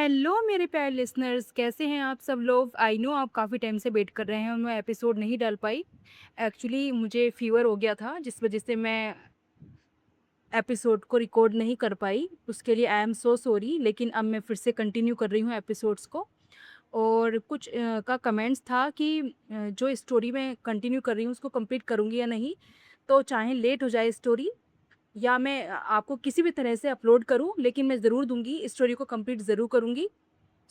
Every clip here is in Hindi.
हेलो मेरे प्यारे लिसनर्स, कैसे हैं आप सब लोग? आई नो आप काफ़ी टाइम से वेट कर रहे हैं और मैं एपिसोड नहीं डाल पाई। एक्चुअली मुझे फ़ीवर हो गया था जिस वज़ह से मैं एपिसोड को रिकॉर्ड नहीं कर पाई। उसके लिए आई एम सो सॉरी, लेकिन अब मैं फिर से कंटिन्यू कर रही हूँ एपिसोड्स को। और कुछ का कमेंट्स था कि जो स्टोरी मैं कंटिन्यू कर रही हूँ उसको कंप्लीट करूँगी या नहीं। तो चाहे लेट हो जाए स्टोरी या मैं आपको किसी भी तरह से अपलोड करूँ, लेकिन मैं ज़रूर दूँगी, स्टोरी को कंप्लीट ज़रूर करूँगी।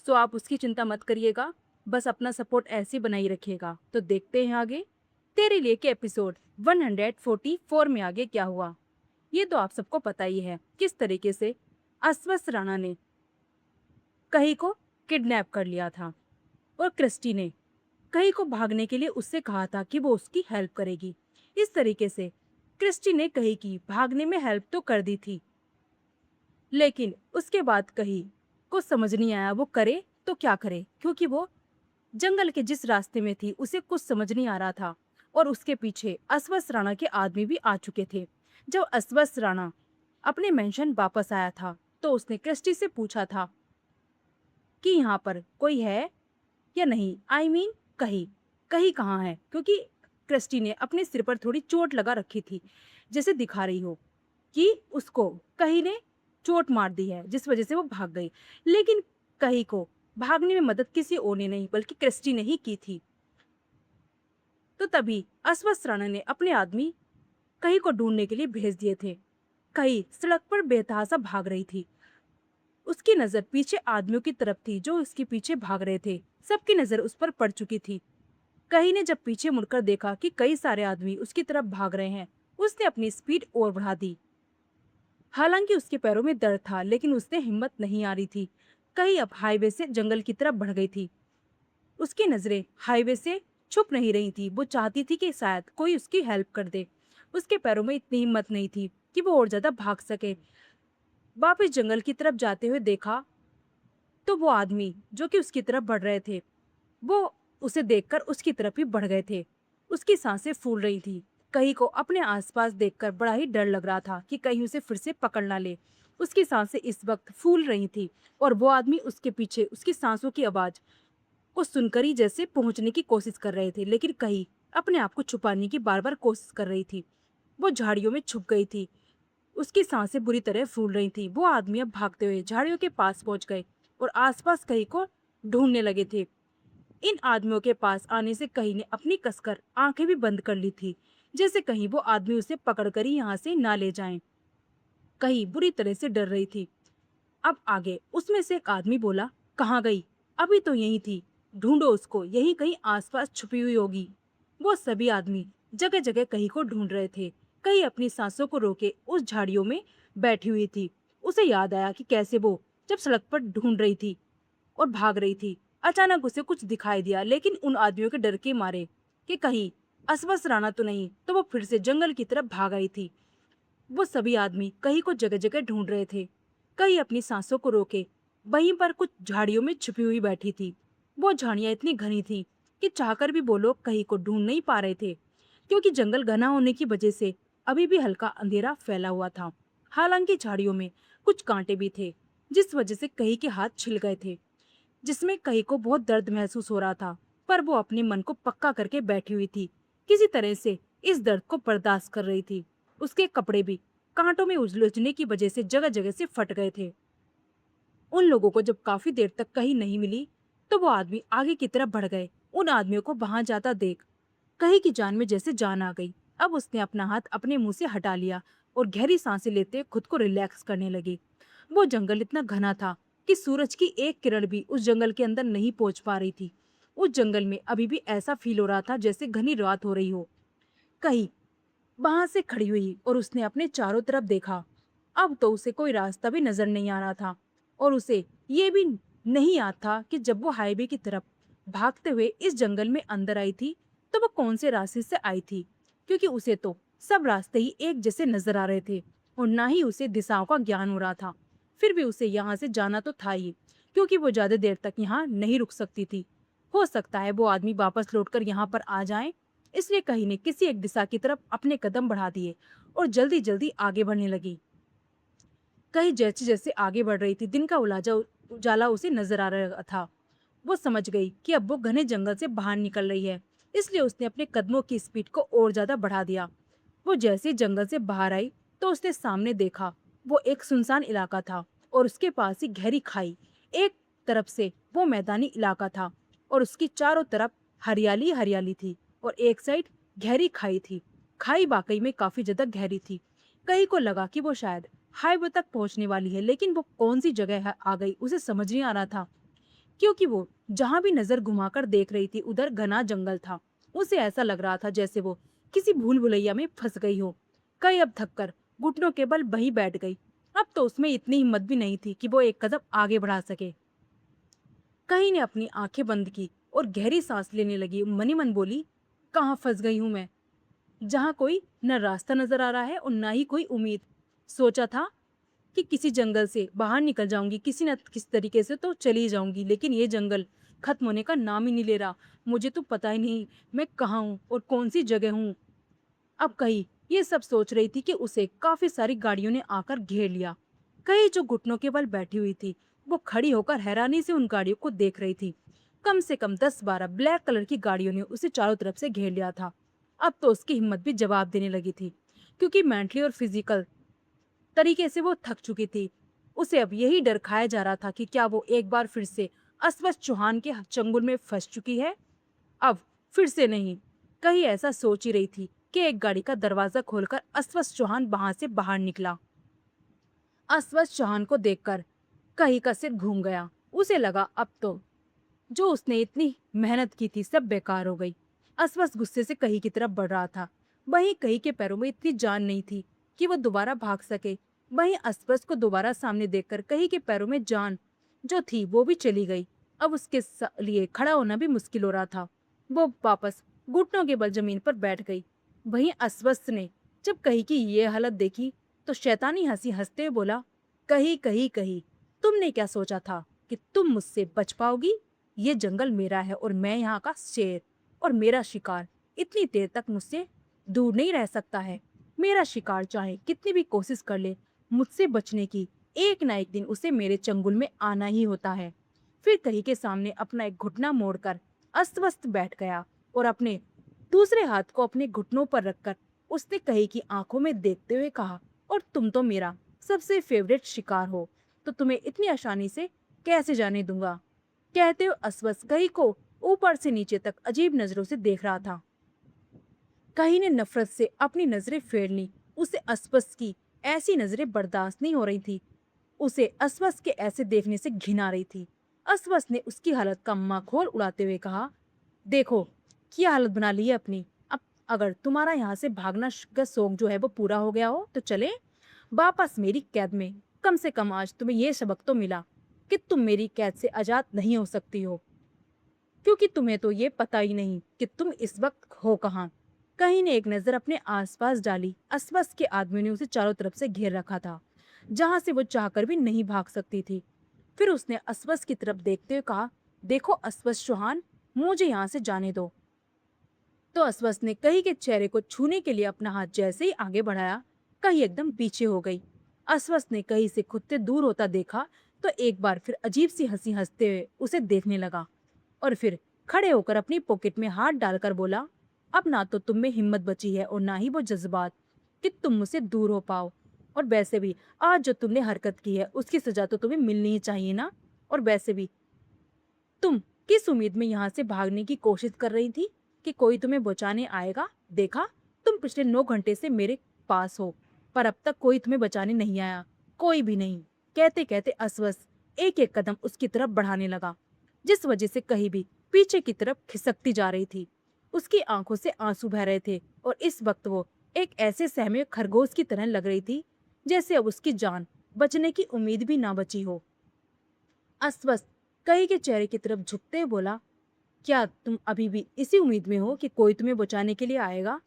सो आप उसकी चिंता मत करिएगा, बस अपना सपोर्ट ऐसे ही बनाई रखिएगा। तो देखते हैं आगे तेरे लिए के एपिसोड 144 में आगे क्या हुआ। ये तो आप सबको पता ही है किस तरीके से अस्वस्थ राणा ने कही को किडनैप कर लिया था और क्रिस्टी ने कही को भागने के लिए उससे कहा था कि वो उसकी हेल्प करेगी। इस तरीके से क्रिस्टी ने कही की भागने में हेल्प तो कर दी थी, लेकिन उसके बाद कही को समझ नहीं आया वो करे तो क्या करे, क्योंकि वो जंगल के जिस रास्ते में थी उसे कुछ समझ नहीं आ रहा था। और उसके पीछे अस्वस्थ राणा के आदमी भी आ चुके थे। जब अस्वस्थ राणा अपने मेंशन वापस आया था तो उसने क्रिस्टी से पूछा था कि यहाँ पर कोई है या नहीं। आई मीन कही कही कहाँ है, क्योंकि क्रिस्टी ने अपने सिर पर थोड़ी चोट लगा रखी थी, जैसे दिखा रही हो कि उसको कही ने चोट मार दी है जिस वजह से वो भाग गई। लेकिन कही को भागने में मदद किसी और ने नहीं बल्कि क्रिस्टी ने ही की थी। तो तभी अस्वस्थ राणा ने अपने आदमी कही को ढूंढने के लिए भेज दिए थे। कही सड़क पर बेतहासा भाग रही थी। उसकी नजर पीछे आदमियों की तरफ थी जो उसके पीछे भाग रहे थे। सबकी नजर उस पर पड़ चुकी थी। कही ने जब पीछे मुड़कर देखा कि कई सारे आदमी उसकी तरफ भाग रहे हैं, उसने अपनी स्पीड और बढ़ा दी। हालांकि उसके पैरों में दर्द था, लेकिन उसने हिम्मत नहीं आ रही थी। कही अब हाईवे से जंगल की तरफ बढ़ गई थी। उसकी नजरें हाईवे से छुप नहीं रही थी। वो चाहती थी कि शायद कोई उसकी हेल्प कर दे। उसके पैरों में इतनी हिम्मत नहीं थी कि वो और ज्यादा भाग सके। वापस जंगल की तरफ जाते हुए देखा तो वो आदमी जो कि उसकी तरफ बढ़ रहे थे, वो उसे देखकर उसकी तरफ ही बढ़ गए थे। उसकी सांसें फूल रही थी। कहीं को अपने आसपास देखकर बड़ा ही डर लग रहा था कि कहीं उसे फिर से पकड़ ना ले। उसकी सांसें इस वक्त फूल रही थी और वो आदमी उसके पीछे उसकी सांसों की आवाज को सुनकर ही जैसे पहुंचने की कोशिश कर रहे थे, लेकिन कहीं अपने आप को छुपाने की बार बार कोशिश कर रही थी। वो झाड़ियों में छुप गई थी। उसकी सांसें बुरी तरह फूल रही थी। वो आदमी अब भागते हुए झाड़ियों के पास पहुंच गए और आसपास कहीं को ढूंढने लगे थे। इन आदमियों के पास आने से कहीं ने अपनी कसकर आंखें भी बंद कर ली थी, जैसे कहीं वो आदमी उसे पकड़कर ही यहाँ से ना ले जाएं। कहीं बुरी तरह से डर रही थी। अब आगे उसमें से एक आदमी बोला, कहाँ गई? अभी तो यही थी, ढूंढो उसको, यही कहीं आसपास छुपी हुई होगी। वो सभी आदमी जगह जगह कहीं को ढूंढ रहे थे। कहीं अपनी सांसों को रोके उस झाड़ियों में बैठी हुई थी। उसे याद आया कि कैसे वो जब सड़क पर ढूंढ रही थी और भाग रही थी, अचानक उसे कुछ दिखाई दिया। लेकिन उन आदमियों के डर के मारे कि कहीं अस्वस्थ राणा तो नहीं, तो वो फिर से जंगल की तरफ भाग आई थी। वो सभी आदमी कहीं को जगह जगह ढूंढ रहे थे। कहीं अपनी सांसों को रोके वहीं पर कुछ झाड़ियों में छुपी हुई बैठी थी। वो झाड़ियां इतनी घनी थी कि चाहकर भी वो लोग कहीं को ढूंढ नहीं पा रहे थे, क्योंकि जंगल घना होने की वजह से अभी भी हल्का अंधेरा फैला हुआ था। हालांकि झाड़ियों में कुछ कांटे भी थे, जिस वजह से कहीं के हाथ छिल गए थे, जिसमें कहीं को बहुत दर्द महसूस हो रहा था। पर वो अपने मन को पक्का करके बैठी हुई थी, किसी तरह से इस दर्द को बर्दाश्त कर रही थी। उसके कपड़े भी कांटों में उलझने की वजह से जगह जगह से फट गए थे। उन लोगों को जब काफी देर तक कहीं नहीं मिली तो वो आदमी आगे की तरफ बढ़ गए। उन आदमियों को वहां जाता देख कहीं की जान में जैसे जान आ गई। अब उसने अपना हाथ अपने मुंह से हटा लिया और गहरी सांसें लेते खुद को रिलैक्स करने लगी। वो जंगल इतना घना था कि सूरज की एक किरण भी उस जंगल के अंदर नहीं पहुंच पा रही थी। उस जंगल में अभी भी ऐसा फील हो रहा था जैसे घनी रात हो रही हो। कहीं वहां से खड़ी हुई और उसने अपने चारों तरफ देखा। अब तो उसे कोई रास्ता भी नजर नहीं आ रहा था और उसे ये भी नहीं याद था कि जब वो हाईवे की तरफ भागते हुए इस जंगल में अंदर आई थी तो वो कौन से रास्ते से आई थी, क्योंकि उसे तो सब रास्ते ही एक जैसे नजर आ रहे थे और ना ही उसे दिशाओं का ज्ञान हो रहा था। फिर भी उसे यहाँ से जाना तो था ही, क्योंकि वो ज्यादा देर तक यहाँ नहीं रुक सकती थी। हो सकता है वो आदमी वापस लौटकर यहाँ पर आ जाए, इसलिए कहीं ने किसी एक दिशा की तरफ अपने कदम बढ़ा दिए और जल्दी जल्दी आगे बढ़ने लगी। कहीं जैसे जैसे आगे बढ़ रही थी दिन का उजाला उसे नजर आ रहा था। वो समझ गई कि अब वो घने जंगल से बाहर निकल रही है, इसलिए उसने अपने कदमों की स्पीड को और ज्यादा बढ़ा दिया। वो जैसे ही जंगल से बाहर आई तो उसने सामने देखा। वो एक सुनसान इलाका था और उसके पास ही गहरी खाई। एक तरफ से वो मैदानी इलाका था और उसकी चारों तरफ हरियाली हरियाली थी, और एक साइड गहरी खाई थी। खाई वाकई में काफी ज्यादा गहरी थी। कहीं को लगा कि वो शायद हाईवे तक पहुंचने वाली है, लेकिन वो कौन सी जगह आ गई उसे समझ नहीं आ रहा था, क्योंकि वो जहां भी नजर घुमाकर देख रही थी उधर घना जंगल था। उसे ऐसा लग रहा था जैसे वो किसी भूल भुलैया में फंस गई हो। कई अब थककर घुटनों के बल वहीं बैठ गई। अब तो उसमें इतनी हिम्मत भी नहीं थी कि वो एक कदम आगे बढ़ा सके। कहीं ने अपनी आंखें बंद की और गहरी सांस लेने लगी। मनी मन बोली, कहाँ फंस गई हूं मैं, जहाँ कोई न रास्ता नजर आ रहा है और ना ही कोई उम्मीद। सोचा था कि किसी जंगल से बाहर निकल जाऊंगी, किसी न किसी तरीके से तो चली जाऊंगी, लेकिन ये जंगल खत्म होने का नाम ही नहीं ले रहा। मुझे तो पता ही नहीं मैं कहाँ हूँ और कौन सी जगह हूँ। अब कहीं ये सब सोच रही थी कि उसे काफी सारी गाड़ियों ने आकर घेर लिया। कहीं जो घुटनों के बल बैठी हुई थी, वो खड़ी होकर हैरानी से उन गाड़ियों को देख रही थी। कम से कम 10-12 ब्लैक कलर की गाड़ियों ने उसे चारों तरफ से घेर लिया था। अब तो उसकी हिम्मत भी जवाब देने लगी थी, क्योंकि मेंटली और फिजिकल तरीके से वो थक चुकी थी। उसे अब यही डर खाया जा रहा था कि क्या वो एक बार फिर से अस्वस्थ चौहान के चंगुल में फंस चुकी है। अब फिर से नहीं। कहीं ऐसा सोच ही रही थी कि एक गाड़ी का दरवाजा खोलकर अस्वस्थ चौहान वहां से बाहर निकला। अस्वस्थ चौहान को देखकर कहीं का सिर घूम गया। उसे लगा अब तो जो उसने इतनी मेहनत की थी सब बेकार हो गई। अस्वस्थ गुस्से से कहीं की तरफ बढ़ रहा था। वहीं कहीं के पैरों में इतनी जान नहीं थी कि वो दोबारा भाग सके। वहीं अस्वस्थ को दोबारा सामने देखकर कहीं के पैरों में जान जो थी वो भी चली गई। अब उसके लिए खड़ा होना भी मुश्किल हो रहा था। वो वापस घुटनों के बल जमीन पर बैठ गई। वहीं अस्वस्थ ने जब कहीं की ये हालत देखी तो शैतानी हंसी हंसते हुए बोला, कहीं कहीं कहीं, तुमने क्या सोचा था कि तुम मुझसे बच पाओगी? ये जंगल मेरा है और मैं यहाँ का शेर, और मेरा शिकार इतनी देर तक मुझसे दूर नहीं रह सकता है। मेरा शिकार चाहे कितनी भी कोशिश कर ले मुझसे बचने की, एक ना एक दिन उसे मेरे चंगुल में आना ही होता है। फिर कहीं के सामने अपना एक घुटना मोड़कर अस्त बैठ गया और अपने दूसरे हाथ को अपने घुटनों पर रखकर उसने कहीं की आंखों में देखते हुए कहा, और तुम तो मेरा सबसे फेवरेट शिकार हो, तो तुम्हें इतनी आसानी से कैसे जाने दूंगा। कहते हुए अस्वस्थ कहीं को ऊपर से नीचे तक अजीब नजरों से देख रहा था। कहीं ने नफरत से अपनी नजरें फेर ली। उसे अस्वस्थ की ऐसी नजरें बर्दाश्त नहीं हो रही थी। उसे अस्वस्थ के ऐसे देखने से घिन आ रही थी। अस्वस्थ ने उसकी हालत का मखौल उड़ाते हुए कहा, देखो क्या हालत बना ली है अपनी। अब अगर तुम्हारा यहाँ से भागना का शौक जो है वो पूरा हो गया हो तो चले वापस मेरी कैद में। कम से कम आज तुम्हें यह सबक तो मिला कि तुम मेरी कैद से आजाद नहीं हो सकती हो, क्योंकि तुम्हें तो ये पता ही नहीं कि तुम इस वक्त हो कहाँ। कहीं ने एक नजर अपने आसपास डाली। अस्वस्थ के आदमी ने उसे चारों तरफ से घेर रखा था, जहां से वो चाहकर भी नहीं भाग सकती थी। फिर उसने अस्वस्थ की तरफ देखते हुए कहा, देखो अस्वस्थ चौहान, मुझे यहाँ से जाने दो। तो अस्वस्थ ने कही के चेहरे को छूने के लिए अपना हाथ जैसे ही आगे बढ़ाया, कही एकदम पीछे हो गई। अस्वस्थ ने कही से खुद से दूर होता देखा तो एक बार फिर अजीब सी हंसी हंसते हुए उसे देखने लगा, और फिर खड़े होकर अपनी पॉकेट में हाथ डालकर बोला, अब ना तो तुम में हिम्मत बची है और ना ही वो जज्बात कि तुम मुझसे दूर हो पाओ। और वैसे भी आज जो तुमने हरकत की है उसकी सजा तो तुम्हें मिलनी ही चाहिए ना। और वैसे भी तुम किस उम्मीद में यहाँ से भागने की कोशिश कर रही थी कि कोई तुम्हें बचाने आएगा? देखा, तुम पिछले 9 घंटे से मेरे पास हो, पर अब तक कोई तुम्हें बचाने नहीं आया, कोई भी नहीं। कहते कहते अस्वस्थ एक एक कदम उसकी तरफ बढ़ाने लगा, जिस वजह से कहीं भी पीछे की तरफ खिसकती जा रही थी। उसकी आंखों से आंसू बह रहे थे और इस वक्त वो एक ऐसे सहमे खरगोश की तरह लग रही थी जैसे अब उसकी जान बचने की उम्मीद भी ना बची हो। अस्वस्थ कई के चेहरे की तरफ झुकते हुए बोला, क्या तुम अभी भी इसी उम्मीद में हो कि कोई तुम्हें बचाने के लिए आएगा?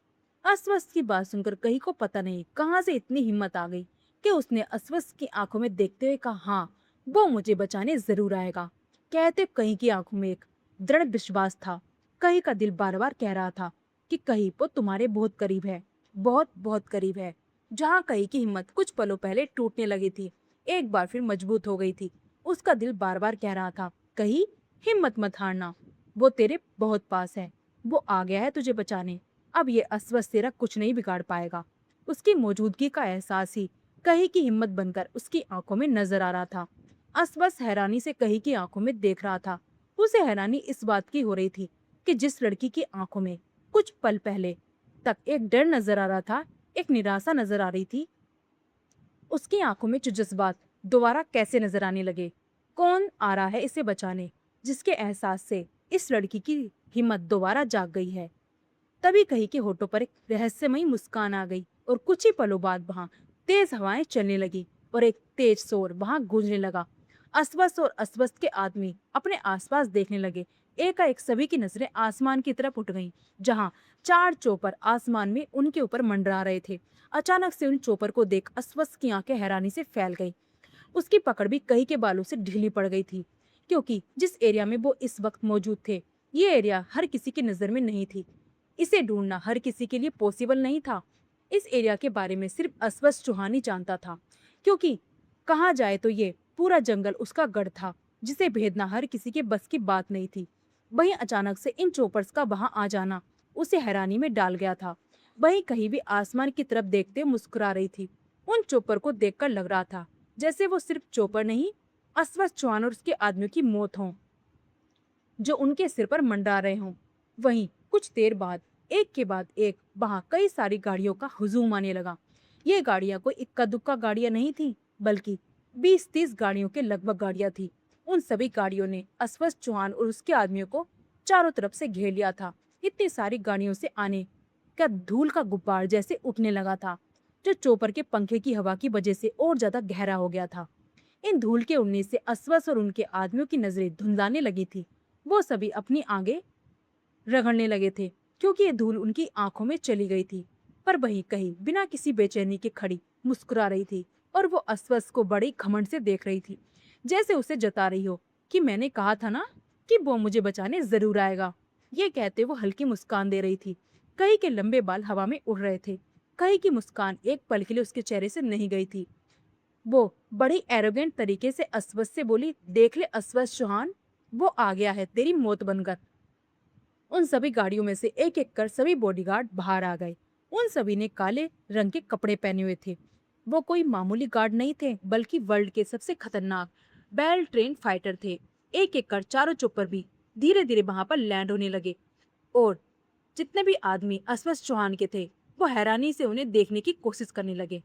अस्वस्थ की बात सुनकर कहीं को पता नहीं कहां से इतनी हिम्मत आ गई कि उसने अस्वस्थ की आंखों में देखते हुए कहा, हाँ, वो मुझे बचाने जरूर आएगा। कहते कहीं की आंखों में एक दृढ़ विश्वास था। कहीं का दिल बार बार कह रहा था कि कहीं वो तुम्हारे बहुत करीब है, बहुत बहुत करीब है। जहाँ कहीं की हिम्मत कुछ पलों पहले टूटने लगी थी, एक बार फिर मजबूत हो गई थी। उसका दिल बार बार कह रहा था, कहीं हिम्मत मत हारना, वो तेरे बहुत पास है, वो आ गया है तुझे बचाने। अब ये अस्वस्थ तेरा कुछ नहीं बिगाड़ पाएगा। उसकी मौजूदगी का एहसास ही कही की हिम्मत बनकर उसकी आंखों में नजर आ रहा था। अस्वस्थ हैरानी से कही की आंखों में देख रहा था। उसे हैरानी इस बात की हो रही थी कि जिस लड़की की आंखों में कुछ पल पहले तक एक डर नजर आ रहा था, एक निराशा नजर आ रही थी, उसकी आंखों में जो जज्बात दोबारा कैसे नजर आने लगे। कौन आ रहा है इसे बचाने, जिसके एहसास से इस लड़की की हिम्मत दोबारा जाग गई है। तभी कही के होठों पर एक रहस्यमयी मुस्कान आ गई और कुछ ही पलों बाद वहां तेज हवाएं चलने लगी और एक तेज शोर वहां गूंजने लगा। अस्वस्थ और अस्वस्थ के आदमी अपने आसपास देखने लगे। एकाएक सभी की नजरें आसमान की तरफ उठ गईं, जहां चार चौपर आसमान में उनके ऊपर मंडरा रहे थे। अचानक से उन चौपर को देख अस्वस्थ की आंखें हैरानी से फैल गई। उसकी पकड़ भी कही के बालों से ढीली पड़ गई थी, क्योंकि जिस एरिया में वो इस वक्त मौजूद थे, ये एरिया हर किसी की नजर में नहीं थी। इसे ढूंढना हर किसी के लिए पॉसिबल नहीं था। इस एरिया के बारे में सिर्फ अस्वस्थ चौहान ही जानता था, क्योंकि कहा जाए तो ये पूरा जंगल उसका गढ़ था, जिसे भेदना हर किसी के बस की बात नहीं थी। वहीं अचानक से इन चोपर्स का वहां आ जाना उसे हैरानी में डाल गया था। वहीं कहीं भी आसमान की तरफ देखते मुस्कुरा रही थी। उन चोपर को देखकर लग रहा था जैसे वो सिर्फ चोपर नहीं, अस्वस्थ चौहान और उसके आदमियों की मौत हो जो उनके सिर पर मंडरा रहे हों। वहीं कुछ देर बाद एक के बाद एक वहां कई सारी गाड़ियों का हुजूम आने लगा। ये गाड़ियां कोई इक्का दुक्का गाड़ियां नहीं थी, बल्कि 20-30 गाड़ियों के लगभग गाड़ियां थी। उन सभी गाड़ियों ने अस्वस्थ चौहान और उसके आदमियों को चारों तरफ से घेर लिया था। इतनी सारी गाड़ियों से आने का धूल का गुब्बार जैसे उठने लगा था, जो चोपर के पंखे की हवा की वजह से और ज्यादा गहरा हो गया था। इन धूल के उड़ने से अस्वस्थ और उनके आदमियों की नजरें धुंधलाने लगी थी। वो सभी अपनी आगे रगड़ने लगे थे, क्योंकि ये धूल उनकी आंखों में चली गई थी। पर वहीं कहीं बिना किसी बेचैनी के खड़ी मुस्कुरा रही थी, और वो अस्वस्थ को बड़ी घमंड से देख रही थी, जैसे उसे जता रही हो कि मैंने कहा था ना कि वो मुझे बचाने जरूर आएगा। ये कहते वो हल्की मुस्कान दे रही थी। कहीं के लंबे बाल हवा में उड़ रहे थे। कहीं की मुस्कान एक पल के लिए उसके चेहरे से नहीं गई थी। वो बड़ी एरोगेंट तरीके से अस्वस्थ से बोली, देख ले अस्वस्थ चौहान, वो आ गया है तेरी मौत बनकर। उन सभी गाड़ियों में से एक एक कर सभी बॉडीगार्ड बाहर आ गए। उन सभी ने काले रंग के कपड़े पहने हुए थे। वो कोई मामूली गार्ड नहीं थे, बल्कि वर्ल्ड के सबसे खतरनाक वेल ट्रेन फाइटर थे। एक एक कर चारों चौपर भी धीरे धीरे वहां पर लैंड होने लगे, और जितने भी आदमी अस्वस्थ चौहान के थे, वो हैरानी से उन्हें देखने की कोशिश करने लगे।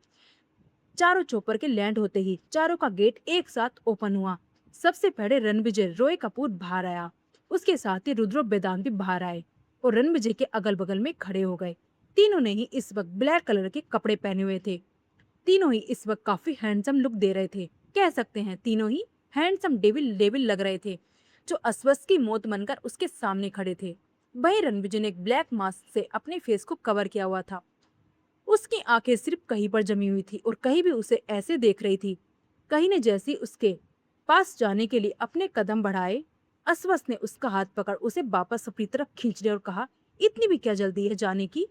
चारों चौपर के लैंड होते ही चारों का गेट एक साथ ओपन हुआ। सबसे पहले रणविजय रॉय कपूर बाहर आया। उसके साथ ही रुद्रो वेदांत भी बाहर आए और रणविजय के अगल बगल में खड़े हो गए। तीनों ने ही इस वक्त ब्लैक कलर के कपड़े पहने हुए थे। तीनों ही इस वक्त काफी हैंडसम लुक दे रहे थे। कह सकते हैं तीनों ही हैंडसम डेविल डेविल लग रहे थे, जो अस्वस्थ की मौत बनकर उसके सामने खड़े थे। वही रणविजय ने एक ब्लैक मास्क से अपने फेस को कवर किया हुआ था। उसकी आंखें सिर्फ कहीं पर जमी हुई थी और कहीं भी उसे ऐसे देख रही थी। कहीं ने जैसे उसके पास जाने के लिए अपने कदम बढ़ाए, अस्वस्थ ने उसका हाथ पकड़ उसे वापस अपनी तरफ खींच लिया और कहा, इतनी भी क्या जल्दी है जाने की?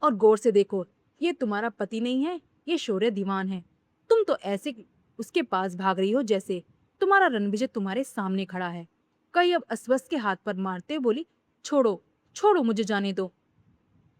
और गौर से देखो, ये तुम्हारा पति नहीं है, ये शौर्य दीवान है। तुम तो ऐसे उसके पास भाग रही हो जैसे तुम्हारा रणविजय तुम्हारे सामने खड़ा है। कई अब अस्वस्थ के हाथ पर मारते हुए बोली, छोड़ो छोड़ो, मुझे जाने दो।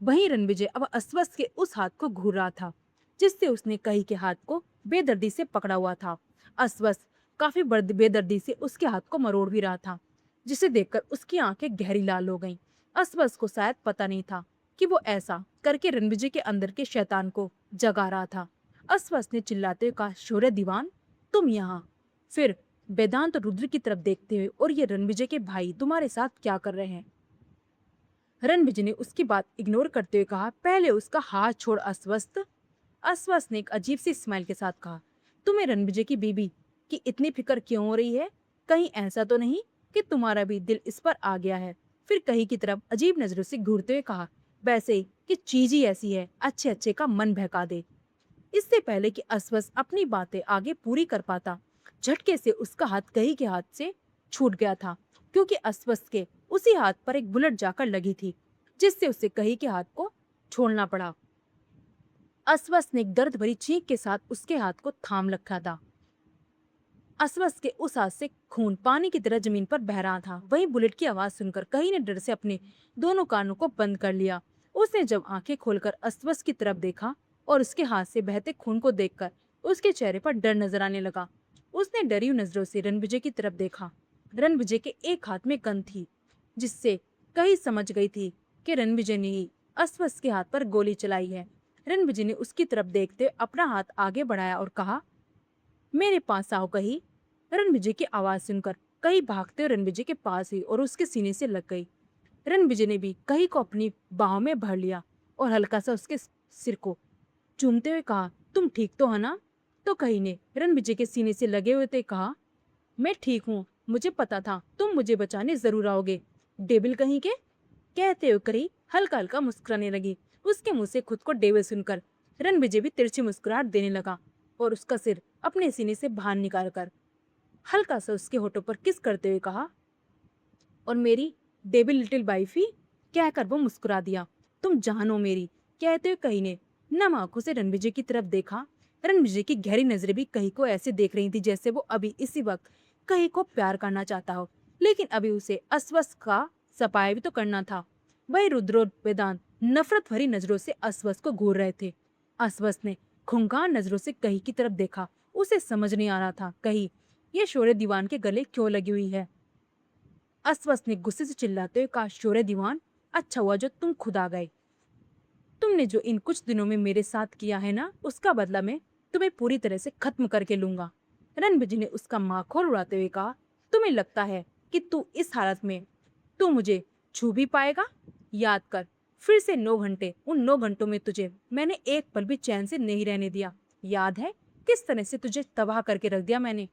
वहीं रणविजय अब अस्वस्थ के उस हाथ को घूर रहा था, जिससे उसने कही के हाथ को बेदर्दी से पकड़ा हुआ था। अस्वस्थ काफी बेदर्दी से उसके हाथ को मरोड़ भी रहा था, जिसे देखकर उसकी आंखें गहरी लाल हो गईं। अस्वस्थ को शायद पता नहीं था कि वो ऐसा करके रणविजय के अंदर के शैतान को जगा रहा था। अस्वस्थ ने चिल्लाते हुए कहा, शौर्य दीवान, तुम यहाँ? फिर वेदांत और रुद्र की तरफ देखते हुए, और ये रणविजय के भाई तुम्हारे साथ क्या कर रहे हैं? रणविजय ने उसकी बात इग्नोर करते हुए कहा, पहले उसका हाथ छोड़ अस्वस्थ। अस्वस्थ ने एक अजीब सी स्माइल के साथ कहा, तुम्हें रणविजय की बीबी की इतनी फिक्र क्यों हो रही है? कहीं ऐसा तो नहीं कि तुम्हारा भी दिल इस पर आ गया है? फिर कहीं की तरफ अजीब नजरों से घूरते हुए कहा, वैसे ही कि चीज ही ऐसी है, अच्छे अच्छे का मन बहका दे। इससे पहले कि अस्वस्थ अपनी बातें आगे पूरी कर पाता, झटके से उसका हाथ कही के हाथ से छूट गया था, क्योंकि अस्वस्थ के उसी हाथ पर एक बुलेट जाकर लगी थी, जिससे उसे कही के हाथ को छोड़ना पड़ा। अस्वस्थ ने एक दर्द भरी चीख के साथ उसके हाथ को थाम रखा था। अस्वस्थ के उस हाथ से खून पानी की तरह जमीन पर बह रहा था। वहीं बुलेट की आवाज सुनकर कही ने डर से अपने दोनों कानों को बंद कर लिया। उसने जब आंखें खोलकर अस्वस्थ की तरफ देखा और उसके हाथ से बहते खून को देखकर उसके चेहरे पर डर नजर आने लगा। उसने डरी हुई नजरों से रणविजय की तरफ देखा। रणविजय के एक हाथ में गन थी, जिससे कही समझ गई थी कि रणविजय ने ही अस्वस्थ के हाथ पर गोली चलाई है। रणविजय ने उसकी तरफ देखते हुए अपना हाथ आगे बढ़ाया और कहा, मेरे पास आओ कही। रणविजय की आवाज सुनकर कही भागते हुए रणविजय के पास हुई और उसके सीने से लग गई। रणविजय ने भी कही को अपनी बाहों में भर लिया और हल्का सा उसके सिर को चूमते हुए कहा, तुम ठीक तो है ना? तो कही ने रणविजय के सीने से लगे हुए थे कहा, मैं ठीक हूँ, मुझे पता था तुम मुझे बचाने जरूर आओगे, डेविल कहीं के। कहते हुए करी हल्का हल्का मुस्कुराने लगी। उसके मुंह से खुद को डेविल सुनकर रणविजय भी तिरछी मुस्कुराहट देने लगा और उसका सिर अपने सीने से बाहर निकालकर हल्का सा उसके होठों पर किस करते हुए कहा, और मेरी डेविल लिटिल वाइफी, कहकर वो मुस्कुरा दिया। तुम जान हो मेरी, कहते हुए कही ने नम आंखों से रणविजय की तरफ देखा। रणविजय की गहरी नजरें भी कही को ऐसे देख रही थी जैसे वो अभी इसी वक्त कही को प्यार करना चाहता हो, लेकिन अभी उसे अस्वस्थ का सफाया भी तो करना था। वही रुद्र और वेदांत नफरत भरी नजरों से अस्वस्थ को घूर रहे थे। अस्वस्थ ने खूंखार नजरों से कही की तरफ देखा। उसे समझ नहीं आ रहा था कही ये शोरे दीवान के गले क्यों लगी हुई है। अस्वस्थ ने गुस्से से चिल्लाते हुए कहा, शोरे दीवान, अच्छा हुआ जो तुम खुद आ गए। तुमने जो इन कुछ दिनों में मेरे साथ किया है ना, उसका बदला मैं तुम्हें पूरी तरह से खत्म करके लूंगा। रणविजय ने उसका माखौल उड़ाते हुए कहा, तुम्हें लगता है कि तू इस हालत में तू मुझे छू भी पाएगा? याद कर, फिर से 9 घंटे, उन 9 घंटों में तुझे मैंने एक पल भी चैन से नहीं रहने दिया। याद है किस तरह से तुझे तबाह करके रख दिया मैंने?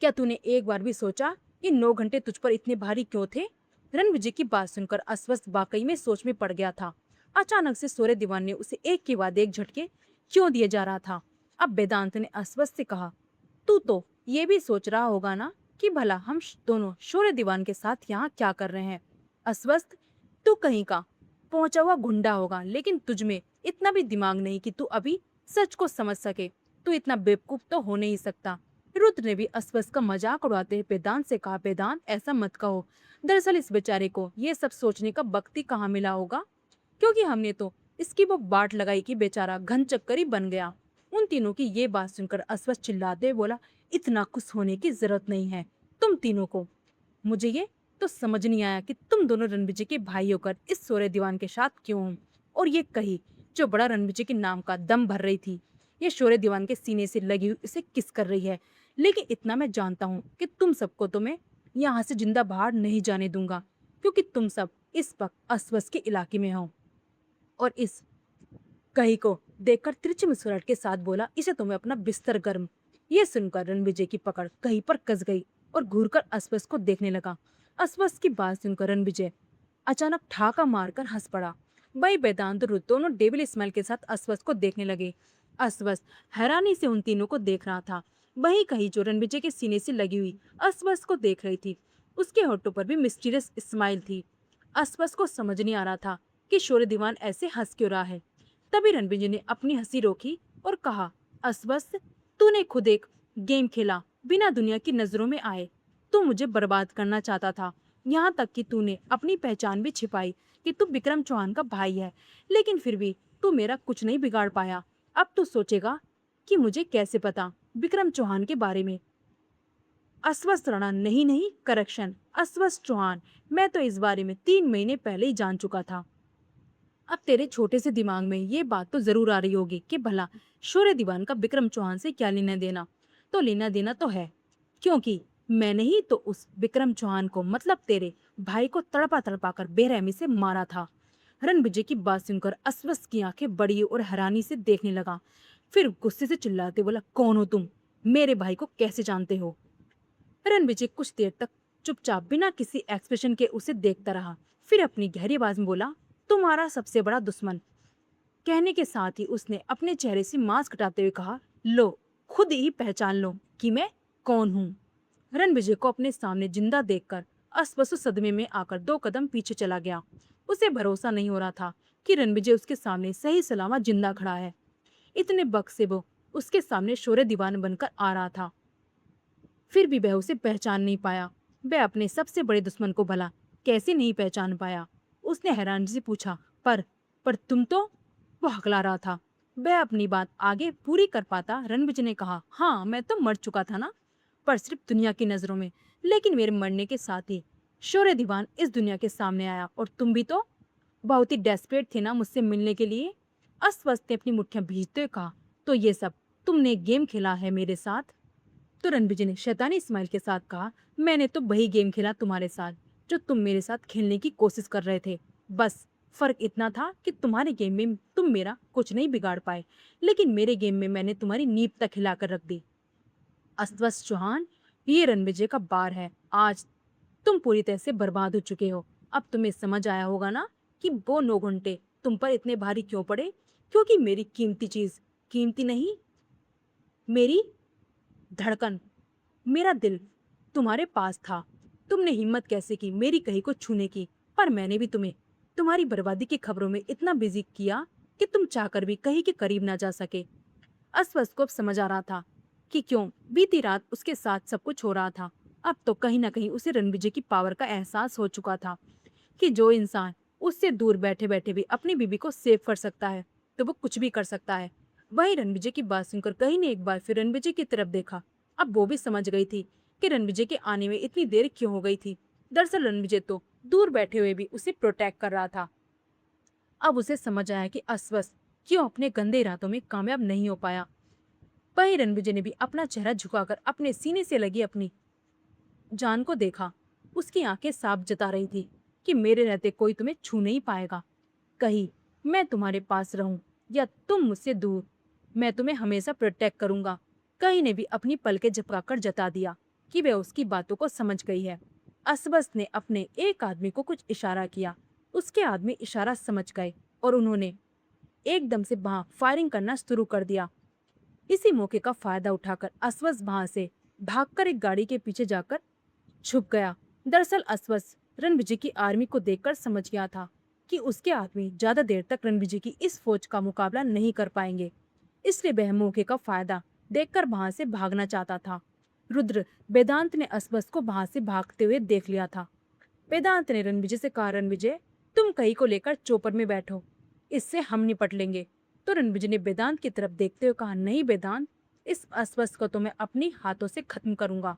क्या तूने एक बार भी सोचा ये 9 घंटे तुझ पर इतने भारी क्यों थे? रणविजय की बात सुनकर अस्वस्थ वाकई में सोच में पड़ गया था। अचानक से सूर्य दीवान ने उसे एक के बाद एक झटके क्यों दिए जा रहा था। अब वेदांत ने अस्वस्थ से कहा, तू तो ये भी सोच रहा होगा ना कि भला हम दोनों शौर्य दीवान के साथ यहाँ क्या कर रहे हैं। अस्वस्थ, तू कहीं का पहुंचा हुआ गुंडा होगा, लेकिन तुझ में इतना भी दिमाग नहीं कि तू अभी सच को समझ सके। तू इतना बेवकूफ तो हो नहीं सकता। रुद्र ने भी अस्वस्थ का मजाक उड़ाते हुए वेदांत से कहा, वेदांत ऐसा मत कहो, दरअसल इस बेचारे को ये सब सोचने का वक्त ही कहाँ मिला होगा, क्योंकि हमने तो इसकी वो बाट लगाई कि बेचारा घन चक्कर ही बन गया। उन तीनों की ये बात सुनकर अस्वस्थ चिल्लाते हुए बोला, इतना खुश होने की जरूरत नहीं है तुम तीनों को। मुझे ये तो समझ नहीं आया कि तुम दोनों रणविजय के भाई होकर इस सोरे दीवान के साथ क्यों हो। और ये कही जो बड़ा रणविजय के नाम का दम भर रही थी, ये शोरे दीवान के सीने से लगी हुई इसे किस कर रही है। लेकिन इतना मैं जानता हूँ कि तुम सबको तो मैं यहाँ से जिंदा बाहर नहीं जाने दूंगा, क्योंकि तुम सब इस वक्त अस्वस्थ के इलाके में हो। और इस कही को देखकर तिरछी मुस्कुराहट के साथ बोला, इसे तुम्हें अपना बिस्तर गर्म। ये सुनकर रणविजय की पकड़ कहीं पर कस गई और घूरकर अस्वस्थ को देखने लगा। अस्वस्थ की बात सुनकर रणविजय अचानक ठाका मारकर हंस पड़ा। वही वेदांत और रुद्र दोनों डेविल स्माइल के साथ अस्वस्थ को देखने लगे। अस्वस्थ हैरानी से उन तीनों को देख रहा था। वही कही जो रणविजय के सीने से लगी हुई अस्वस्थ को देख रही थी, उसके होठों पर भी मिस्टीरियस स्माइल थी। अस्वस्थ को समझ नहीं आ रहा था कि शौर्य दीवान ऐसे हंस क्यों रहा है। तभी रणविजय ने अपनी हंसी रोकी और कहा, अस्वस्थ, तूने खुद एक गेम खेला बिना दुनिया की नजरों में आए। तू मुझे बर्बाद करना चाहता था, यहाँ तक कि तूने अपनी पहचान भी छिपाई कि तू विक्रम चौहान का भाई है, लेकिन फिर भी तू मेरा कुछ नहीं बिगाड़ पाया। अब तू सोचेगा कि मुझे कैसे पता विक्रम चौहान के बारे में। अस्वस्थ राणा, नहीं नहीं, करेक्शन, अस्वस्थ चौहान, मैं तो इस बारे में 3 महीने पहले ही जान चुका था। अब तेरे छोटे से दिमाग में ये बात तो जरूर आ रही होगी कि भला शौर्य दीवान का विक्रम चौहान से क्या लेना देना। तो लेना देना तो है, क्योंकि मैंने ही तो उस विक्रम चौहान को, मतलब तेरे भाई को तड़पा तड़पा कर बेरहमी से मारा था। रणविजय की बात सुनकर अस्वस्थ की आंखें बड़ी और हैरानी से देखने लगा। फिर गुस्से से चिल्लाते बोला, कौन हो तुम? मेरे भाई को कैसे जानते हो? रणविजय कुछ देर तक चुपचाप बिना किसी एक्सप्रेशन के उसे देखता रहा। फिर अपनी गहरी आवाज में बोला, तुम्हारा सबसे बड़ा दुश्मन। कहने के साथ ही उसने अपने चेहरे से मास्क हटाते हुए कहा, लो, खुद ही पहचान लो कि मैं कौन हूँ। रणविजय को अपने सामने जिंदा देखकर अस्वस्थ सदमे में आकर 2 कदम पीछे चला गया। उसे भरोसा नहीं हो रहा था कि रणविजय उसके सामने सही सलामत जिंदा खड़ा है। इतने वक्त से वो उसके सामने शौर्य दीवान बनकर आ रहा था। फिर भी वह उसे पहचान नहीं पाया। वह अपने सबसे बड़े दुश्मन को भला कैसे नहीं पहचान पाया? उसने हैरानी से पूछा। पर तुम तो, वो हकला रहा था। वह अपनी बात आगे पूरी कर पाता रणविजय ने कहा, हाँ मैं तो मर चुका था ना, पर सिर्फ दुनिया की नजरों में। लेकिन मेरे मरने के साथ ही शौर्य दीवान इस दुनिया के सामने आया, और तुम भी तो बहुत ही डेस्परेट थे ना मुझसे मिलने के लिए। अस्वस्थ ने अपनी मुट्ठियां भींचते हुए कहा, तो ये सब तुमने गेम खेला है मेरे साथ? तो रणविजय ने शैतानी स्माइल के साथ कहा, मैंने तो वही गेम खेला तुम्हारे साथ जो तुम मेरे साथ खेलने की कोशिश कर रहे थे। बस फर्क इतना था कि तुम्हारे गेम में तुम मेरा कुछ नहीं बिगाड़ पाए, लेकिन मेरे गेम में मैंने तुम्हारी नींव तक हिलाकर रख दी। अस्वस्थ चौहान, ये रणविजय का बार है। आज तुम पूरी तरह से बर्बाद हो चुके हो। अब तुम्हें समझ आया होगा ना कि वो 9 घंटे तुम पर इतने भारी क्यों पड़े? क्योंकि मेरी कीमती चीज, कीमती नहीं, मेरी धड़कन, मेरा दिल तुम्हारे पास था। तुमने हिम्मत कैसे की मेरी कही को छूने की? पर मैंने भी तुम्हें तुम्हारी बर्बादी की खबरों में इतना बिजी किया कि तुम चाहकर भी कहीं के करीब ना जा सके। अस्वस्थ को अब समझ आ रहा था कि क्यों बीती रात उसके साथ सब कुछ हो रहा था। अब तो कहीं ना कहीं उसे रणविजय की पावर का एहसास हो चुका था कि जो इंसान उससे दूर बैठे बैठे भी अपनी बीबी को सेव कर सकता है, तो वो कुछ भी कर सकता है। वही रणविजय की बात सुनकर कहीं ने एक बार फिर रणविजय की तरफ देखा। अब वो भी समझ गई थी कि रणविजय के आने में इतनी देर क्यों हो गई थी। दरअसल रणविजय तो दूर बैठे हुए भी उसे प्रोटेक्ट कर रहा था। अब उसे समझ आया कि अस्वस्थ क्यों अपने गंदे इरादों में कामयाब नहीं हो पाया। वही रणविजय ने भी अपना चेहरा झुकाकर अपने सीने से लगी अपनी जान को देखा। उसकी आंखें साफ जता रही थी कि मेरे रहते कोई तुम्हें छू नहीं पाएगा। कहीं मैं तुम्हारे पास रहूं या तुम मुझसे दूर, मैं तुम्हें हमेशा प्रोटेक्ट करूंगा। कहीं ने भी अपनी पलकें झपकाकर जता दिया कि वह उसकी बातों को समझ गई है। अस्वस्थ ने अपने एक आदमी को कुछ इशारा किया। उसके आदमी इशारा समझ गए और उन्होंने एकदम से वहां फायरिंग करना शुरू कर दिया। इसी मौके का फायदा उठाकर अस्वस्थ वहां से भागकर एक गाड़ी के पीछे जाकर छुप गया। दरअसल अस्वस्थ रणविजय की आर्मी को देखकर समझ गया था कि उसके आदमी ज्यादा देर तक रणविजय की इस फौज का मुकाबला नहीं कर पाएंगे, इसलिए वह मौके का फायदा देखकर वहां से भागना चाहता था। रुद्र वेदांत ने अस्वस्थ को वहां से भागते हुए देख लिया था। वेदांत ने रणविजय से कहा, रणविजय तुम कहीं को लेकर चौपर में बैठो, इससे हम निपट लेंगे। तो रणविजय ने वेदांत की तरफ देखते हुए कहा, नहीं वेदांत, इस अस्वस्थ को तो मैं अपनी हाथों से खत्म करूंगा।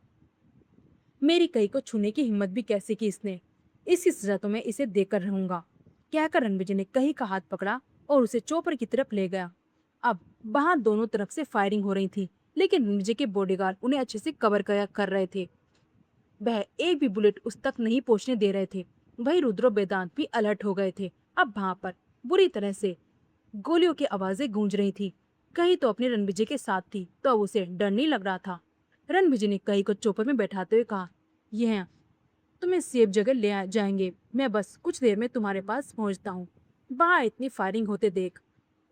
मेरी कई को छूने की हिम्मत भी कैसे की इसने, इसी सजा तो मैं इसे देकर रहूंगा। कहकर रणविजय ने कही का हाथ पकड़ा और उसे चौपर की तरफ ले गया। अब वहां दोनों तरफ से फायरिंग हो रही थी, लेकिन रणविजय के बॉडीगार्ड उन्हें अच्छे से कवर कर रहे थे। वह एक भी बुलेट उस तक नहीं पहुंचने दे रहे थे। वही रुद्रो वेदांत भी अलर्ट हो गए थे। अब वहां पर बुरी तरह से गोलियों की आवाजें गूंज रही थी। कहीं तो अपने रणविजय के साथ थी, तो अब उसे डर नहीं लग रहा था। रणविजय ने कहीं को चौपर में बैठाते हुए कहा, यह तुम्हें सेफ जगह जाएंगे, मैं बस कुछ देर में तुम्हारे पास पहुंचता हूँ। वहां इतनी फायरिंग होते देख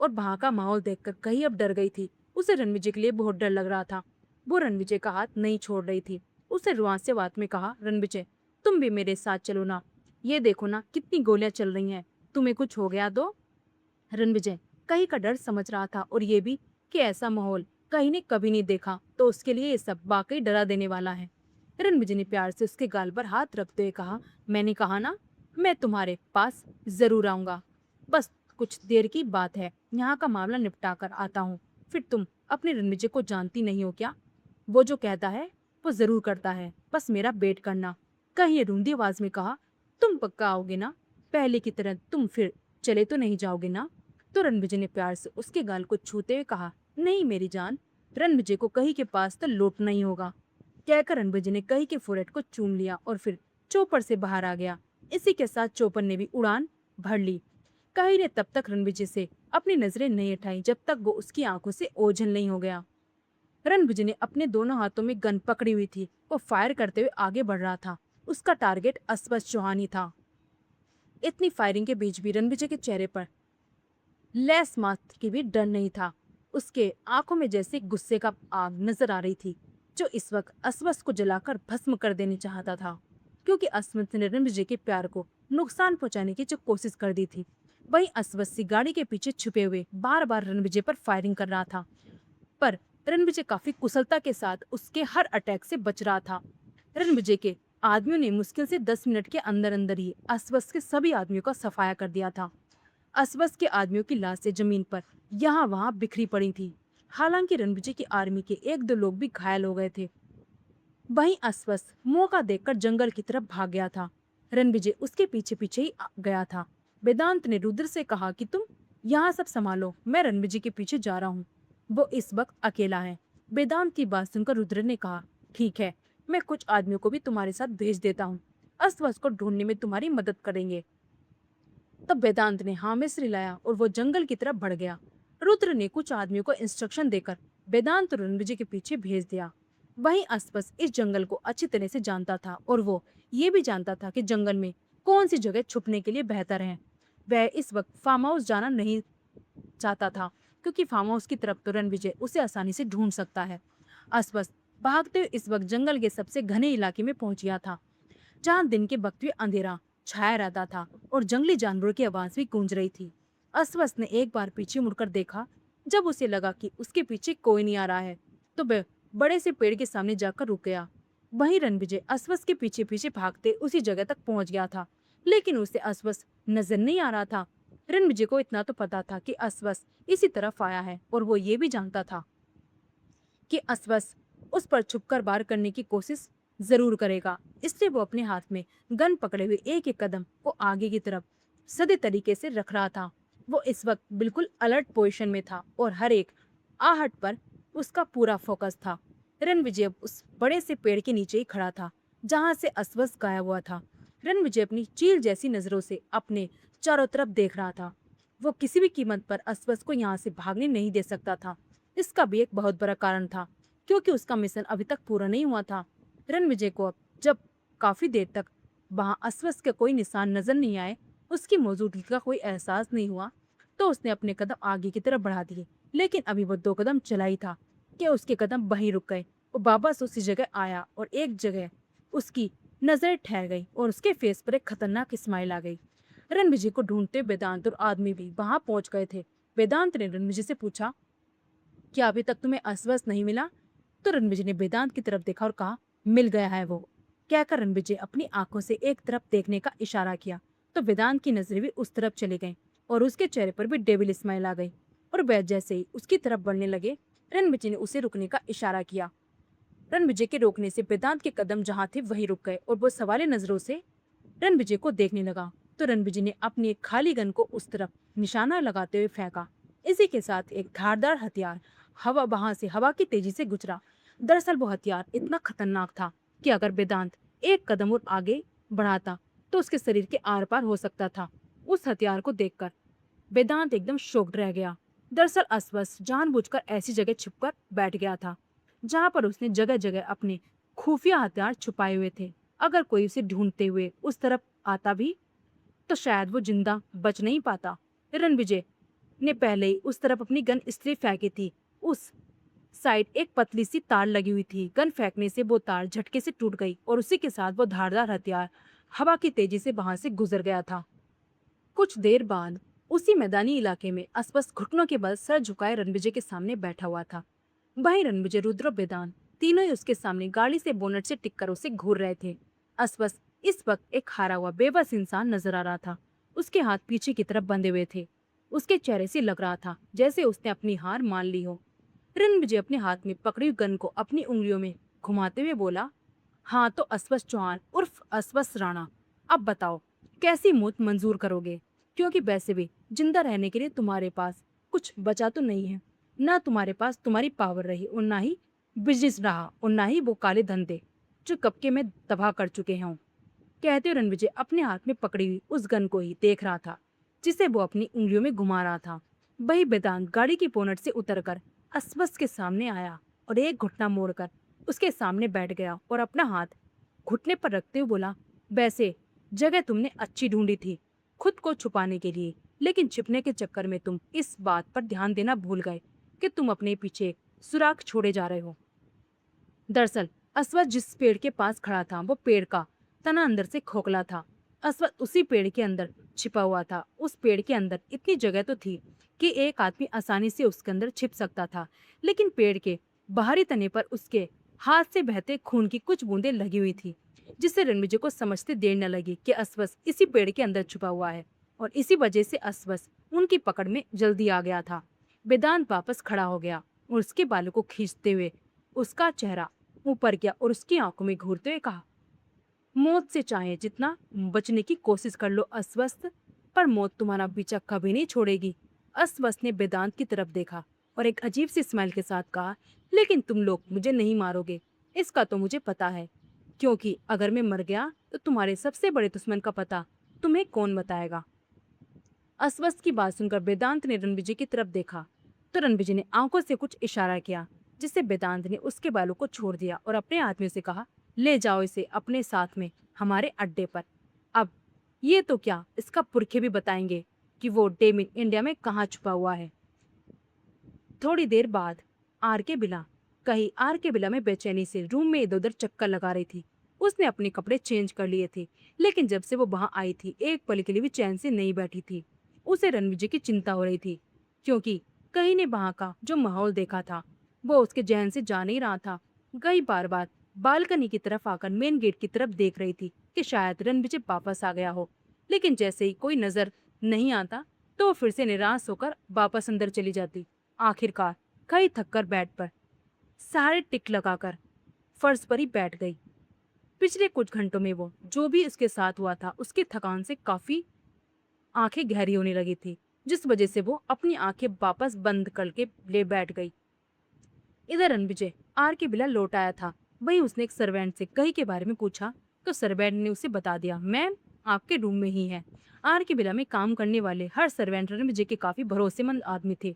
और वहां का माहौल देखकर कहीं अब डर गई थी। उसे रणविजय के लिए बहुत डर लग रहा था। वो रणविजय का हाथ नहीं छोड़ रही थी। उसे रुआं से बात में कहा, रणविजय तुम भी मेरे साथ चलो ना, ये देखो ना कितनी गोलियां चल रही हैं, तुम्हें कुछ हो गया तो? रणविजय कहीं का डर समझ रहा था, और ये भी कि ऐसा माहौल कहीं ने कभी नहीं देखा, तो उसके लिए ये सब वाकई डरा देने वाला है। रणविजय ने प्यार से उसके गाल पर हाथ रखते हुए कहा, मैंने कहा ना, मैं तुम्हारे पास जरूर आऊंगा। बस कुछ देर की बात है, यहाँ का मामला निपटा कर आता हूँ। फिर तुम अपने रणविजय को जानती नहीं हो क्या? वो जो कहता है वो जरूर करता है, बस मेरा वेट करना। कहीं ने रूंधी आवाज में कहा, तुम पक्का आओगे ना? पहले की तरह तुम फिर चले तो नहीं जाओगे ना? तो रणविजय ने प्यार से उसके गाल को छूते हुए कहा, नहीं मेरी जान, रणविजय को कहीं के पास तो लौटना ही होगा। कहकर रणविजय ने कहीं के फोrehead को चूम लिया और फिर चौपर से बाहर आ गया। इसी के साथ चौपर ने भी उड़ान भर ली। कहीं ने तब तक रणविजय से अपनी नजरें नहीं हटाई जब तक वो उसकी आंखों से ओझल नहीं हो गया। रणविजय ने अपने दोनों हाथों में गन पकड़ी हुई थी। वो फायर करते हुए आगे बढ़ रहा था। उसका टारगेट अस्वस्थ चौहान ही था। इतनी फायरिंग के बीच भी रणविजय के चेहरे पर लेस मात्र की भी डर नहीं था। उसके आंखों में जैसे गुस्से का आग नजर आ रही थी, जो इस वक्त अस्वस्थ को जलाकर भस्म कर देने चाहता था। क्योंकि अस्वस्थ ने रणविजय के प्यार को नुकसान पहुंचाने की जो कोशिश कर दी थी, वहीं अस्वस्थ सी गाड़ी के पीछे छुपे हुए बार बार रणविजय पर फायरिंग कर रहा था। पर रणविजय काफी कुशलता के साथ उसके हर अटैक से बच रहा था। रणविजय के आदमियों ने मुश्किल से 10 मिनट के अंदर अंदर ही अस्वस्थ के सभी आदमियों का सफाया कर दिया था। अस्वस्थ के आदमियों की लाशें जमीन पर यहाँ वहाँ बिखरी पड़ी थी। हालांकि रणविजय की आर्मी के एक दो लोग भी घायल हो गए थे। वहीं अस्वस्थ मौका देखकर जंगल की तरफ भाग गया था। रणविजय उसके पीछे पीछे ही गया था। वेदांत ने रुद्र से कहा कि तुम यहाँ सब संभालो, मैं रणविजय के पीछे जा रहा हूँ। वो इस वक्त अकेला है। वेदांत की बात सुनकर रुद्र ने कहा, ठीक है, मैं कुछ आदमियों को भी तुम्हारे साथ भेज देता हूँ, अस्वस्थ को ढूंढने में तुम्हारी मदद करेंगे। तब वेदांत ने हाँ में सिर हिलाया और वो जंगल की तरफ बढ़ गया। रुद्र ने कुछ आदमियों को इंस्ट्रक्शन देकर वेदांत और रणविजय के पीछे भेज दिया। वहीं आसपास इस जंगल को अच्छी तरह से जानता था और वो ये भी जानता था कि जंगल में कौन सी जगह छुपने के लिए बेहतर है। वह इस वक्त फार्म हाउस जाना नहीं चाहता था, क्योंकि फार्म हाउस की तरफ तो रणविजय उसे आसानी से ढूंढ सकता है। आसपास भागते हुए इस वक्त जंगल के सबसे घने इलाके में पहुंच गया था, जहाँ दिन के वक्त भी अंधेरा छाया रहता था और जंगली जानवरों की आवाज भी गूंज रही थी। अस्वस्थ ने एक बार पीछे मुड़कर देखा। जब उसे लगा कि उसके पीछे कोई नहीं आ रहा है, तो वह बड़े से पेड़ के सामने जाकर रुक गया। वहीं रणविजय अस्वस्थ के पीछे पीछे भागते उसी जगह तक पहुंच गया था, लेकिन उसे अस्वस्थ नजर नहीं आ रहा था। रणविजय को इतना तो पता था कि अस्वस्थ इसी तरफ आया है, और वो ये भी जानता था कि अस्वस्थ उस पर छुपकर वार करने की कोशिश जरूर करेगा। इसलिए वो अपने हाथ में गन पकड़े हुए एक एक कदम को आगे की तरफ सदे तरीके से रख रहा था। वो इस वक्त बिल्कुल अलर्ट पोजीशन में था और हर एक आहट पर उसका पूरा फोकस था। रणविजय अब उस बड़े से पेड़ के नीचे ही खड़ा था, जहां से अस्वस्थ गायब हुआ था। रणविजय अपनी चील जैसी नजरों से अपने चारों तरफ देख रहा था। वो किसी भी कीमत पर अस्वस्थ को यहाँ से भागने नहीं दे सकता था। इसका भी एक बहुत बड़ा कारण था, क्योंकि उसका मिशन अभी तक पूरा नहीं हुआ था। रणविजय को अब जब काफी देर तक वहां अस्वस्थ का कोई निशान नजर नहीं आए, उसकी मौजूदगी का कोई एहसास नहीं हुआ, तो उसने अपने कदम आगे की तरफ बढ़ा दिए। लेकिन अभी वो 2 कदम चला ही था कि उसके कदम वहीं रुक गए। वो वापस उसी जगह आया और एक जगह उसकी नजर ठहर गई और उसके फेस पर एक खतरनाक स्माइल आ गई। रणविजय को ढूंढते वेदांत और आदमी भी वहां पहुंच गए थे। वेदांत ने रणविजय से पूछा, क्या अभी तक तुम्हें अस्वस्थ नहीं मिला? तो रणविजय ने वेदांत की तरफ देखा और कहा, मिल गया है वो। कहकर रणविजय अपनी आंखों से एक तरफ देखने का इशारा किया, तो वेदांत की नजरें भी उस तरफ चली गईं और उसके चेहरे पर भी डेविल स्माइल आ गई। और वह जैसे ही उसकी तरफ बढ़ने लगे, रणविजय ने उसे रुकने का इशारा किया। रणविजय के रोकने से वेदांत के कदम जहाँ थे वहीं रुक गए और वो सवाले नजरों से रणविजय को देखने लगा। तो रणविजय ने अपनी एक खाली गन को उस तरफ निशाना लगाते हुए फेंका। इसी के साथ एक धारदार हथियार वहां से हवा की तेजी से गुजरा। दरअसल वो हथियार इतना खतरनाक था कि अगर वेदांत एक कदम और आगे बढ़ाता तो उसके शरीर के आर पार हो सकता था। उस हथियार को देखकर वेदांत एकदम शॉक्ड रह गया। दरअसल अस्वस्थ जानबूझकर ऐसी जगह छिपकर बैठ गया था, जहां पर उसने जगह जगह अपने खुफिया हथियार छुपाए हुए थे। अगर कोई उसे ढूंढते हुए उस तरफ आता भी, तो शायद वो जिंदा बच नहीं पाता। रणविजय ने पहले ही उस तरफ अपनी गन इसलिए फेंकी थी। उस साइड एक पतली सी तार लगी हुई थी। गन फेंकने से वो तार झटके से टूट गई और उसी के साथ वो धारदार हथियार हवा की तेजी से वहां से गुजर गया था। कुछ देर बाद उसी मैदानी इलाके में अस्वस्थ घुटनों के बल सर झुकाए रणविजय के सामने बैठा हुआ था। वहीं रणविजय, रुद्र और वेदांत तीनों ही उसके सामने गाड़ी से बोनट से टिककर उसे घूर रहे थे। अस्वस्थ इस वक्त एक हारा हुआ बेबस इंसान नजर आ रहा था। उसके हाथ पीछे की तरफ बंधे हुए थे। उसके चेहरे से लग रहा था जैसे उसने अपनी हार मान ली हो। रणविजय अपने हाथ में पकड़ी हुई गन को अपनी उंगलियों में घुमाते हुए बोला, हाँ तो अस्वस्थ चौहान उर्फ अस्वस्थ राणा, अब बताओ कैसी मौत मंजूर करोगे? क्योंकि वैसे भी जिंदा रहने के लिए तुम्हारे पास कुछ बचा तो नहीं है। ना तुम्हारे पास तुम्हारी पावर रही और ना ही बिजनेस रहा और ना ही वो काले धंधे जो कब के में तबाह कर चुके हों। कहते हुए रणविजय अपने हाथ में पकड़ी हुई उस गन को ही देख रहा था, जिसे वो अपनी उंगलियों में घुमा रहा था। वही वेदांत गाड़ी की बोनट से उतरकर अस्वस्थ के सामने आया और एक घुटना मोड़कर उसके सामने बैठ गया और अपना हाथ घुटने पर रखते हुए बोला, वैसे जगह तुमने अच्छी ढूंढी थी खुद को छुपाने के लिए, लेकिन छिपने के चक्कर में तुम इस बात पर ध्यान देना भूल गए कि तुम अपने पीछे सुराग छोड़े जा रहे हो। दरअसल अस्वस्थ जिस पेड़ के पास खड़ा था, वो पेड़ का तना अंदर से खोखला था। अस्वस्थ उसी पेड़ के अंदर छिपा हुआ था। उस पेड़ के अंदर इतनी जगह तो थी कि एक आदमी आसानी से उसके अंदर छिप सकता था, लेकिन पेड़ के बाहरी तने पर उसके हाथ से बहते खून की कुछ बूंदें लगी हुई थी, जिससे रणविजय को समझते देर न लगी कि अस्वस इसी पेड़ के अंदर छुपा हुआ है और इसी वजह से अस्वस उनकी पकड़ में जल्दी आ गया था। वेदांत वापस खड़ा हो गया और उसके बालों को खींचते हुए उसका चेहरा ऊपर किया और उसकी आंखों में घूरते हुए कहा, मौत से चाहे जितना बचने की कोशिश कर लो अस्वस्थ, पर मौत तुम्हारा पीछा कभी नहीं छोड़ेगी। अस्वस्थ ने वेदांत की तरफ देखा और एक अजीब सी स्माइल के साथ कहा, लेकिन तुम लोग मुझे नहीं मारोगे, इसका तो मुझे पता है, क्योंकि अगर मैं मर गया तो तुम्हारे सबसे बड़े दुश्मन का पता तुम्हें कौन बताएगा। अस्वस्थ की बात सुनकर वेदांत ने रणविजय की तरफ देखा तो रणविजय ने आंखों से कुछ इशारा किया, जिससे वेदांत ने उसके बालों को छोड़ दिया और अपने आदमियों से कहा, ले जाओ इसे अपने साथ में हमारे अड्डे पर। अब ये तो क्या, इसका पुरखे भी बताएंगे कि वो डेमिन इंडिया में कहाँ छुपा हुआ है। थोड़ी देर बाद आर के बिला में बेचैनी से रूम में इधर उधर चक्कर लगा रही थी। उसने अपने कपड़े चेंज कर लिए थे, लेकिन जब से वो वहां आई थी एक पल के लिए भी चैन से नहीं बैठी थी। उसे रणविजय की चिंता हो रही थी, क्योंकि कहीं ने वहां का जो माहौल देखा था वो उसके जहन से जा नहीं रहा था। कई बार बार बालकनी की तरफ आकर मेन गेट की तरफ देख रही थी कि शायद रणविजय वापस आ गया हो, लेकिन जैसे ही कोई नजर नहीं आता तो वो फिर से निराश होकर वापस अंदर चली जाती। आखिरकार कई थककर बेड पर सारे टिक लगाकर फर्श पर ही बैठ गई। पिछले कुछ घंटों में वो जो भी उसके साथ हुआ था उसकी थकान से काफी आंखें गहरी होने लगी थी, जिस वजह से वो अपनी आंखें वापस बंद करके ले बैठ गई। इधर रणविजय आर के बिला लौट आया था। वही उसने एक सर्वेंट से कही के बारे में पूछा तो सर्वेंट ने उसे बता दिया, मैम आपके रूम में ही है। आर के बिला में काम करने वाले हर सर्वेंट रणविजय के काफी भरोसेमंद आदमी थे।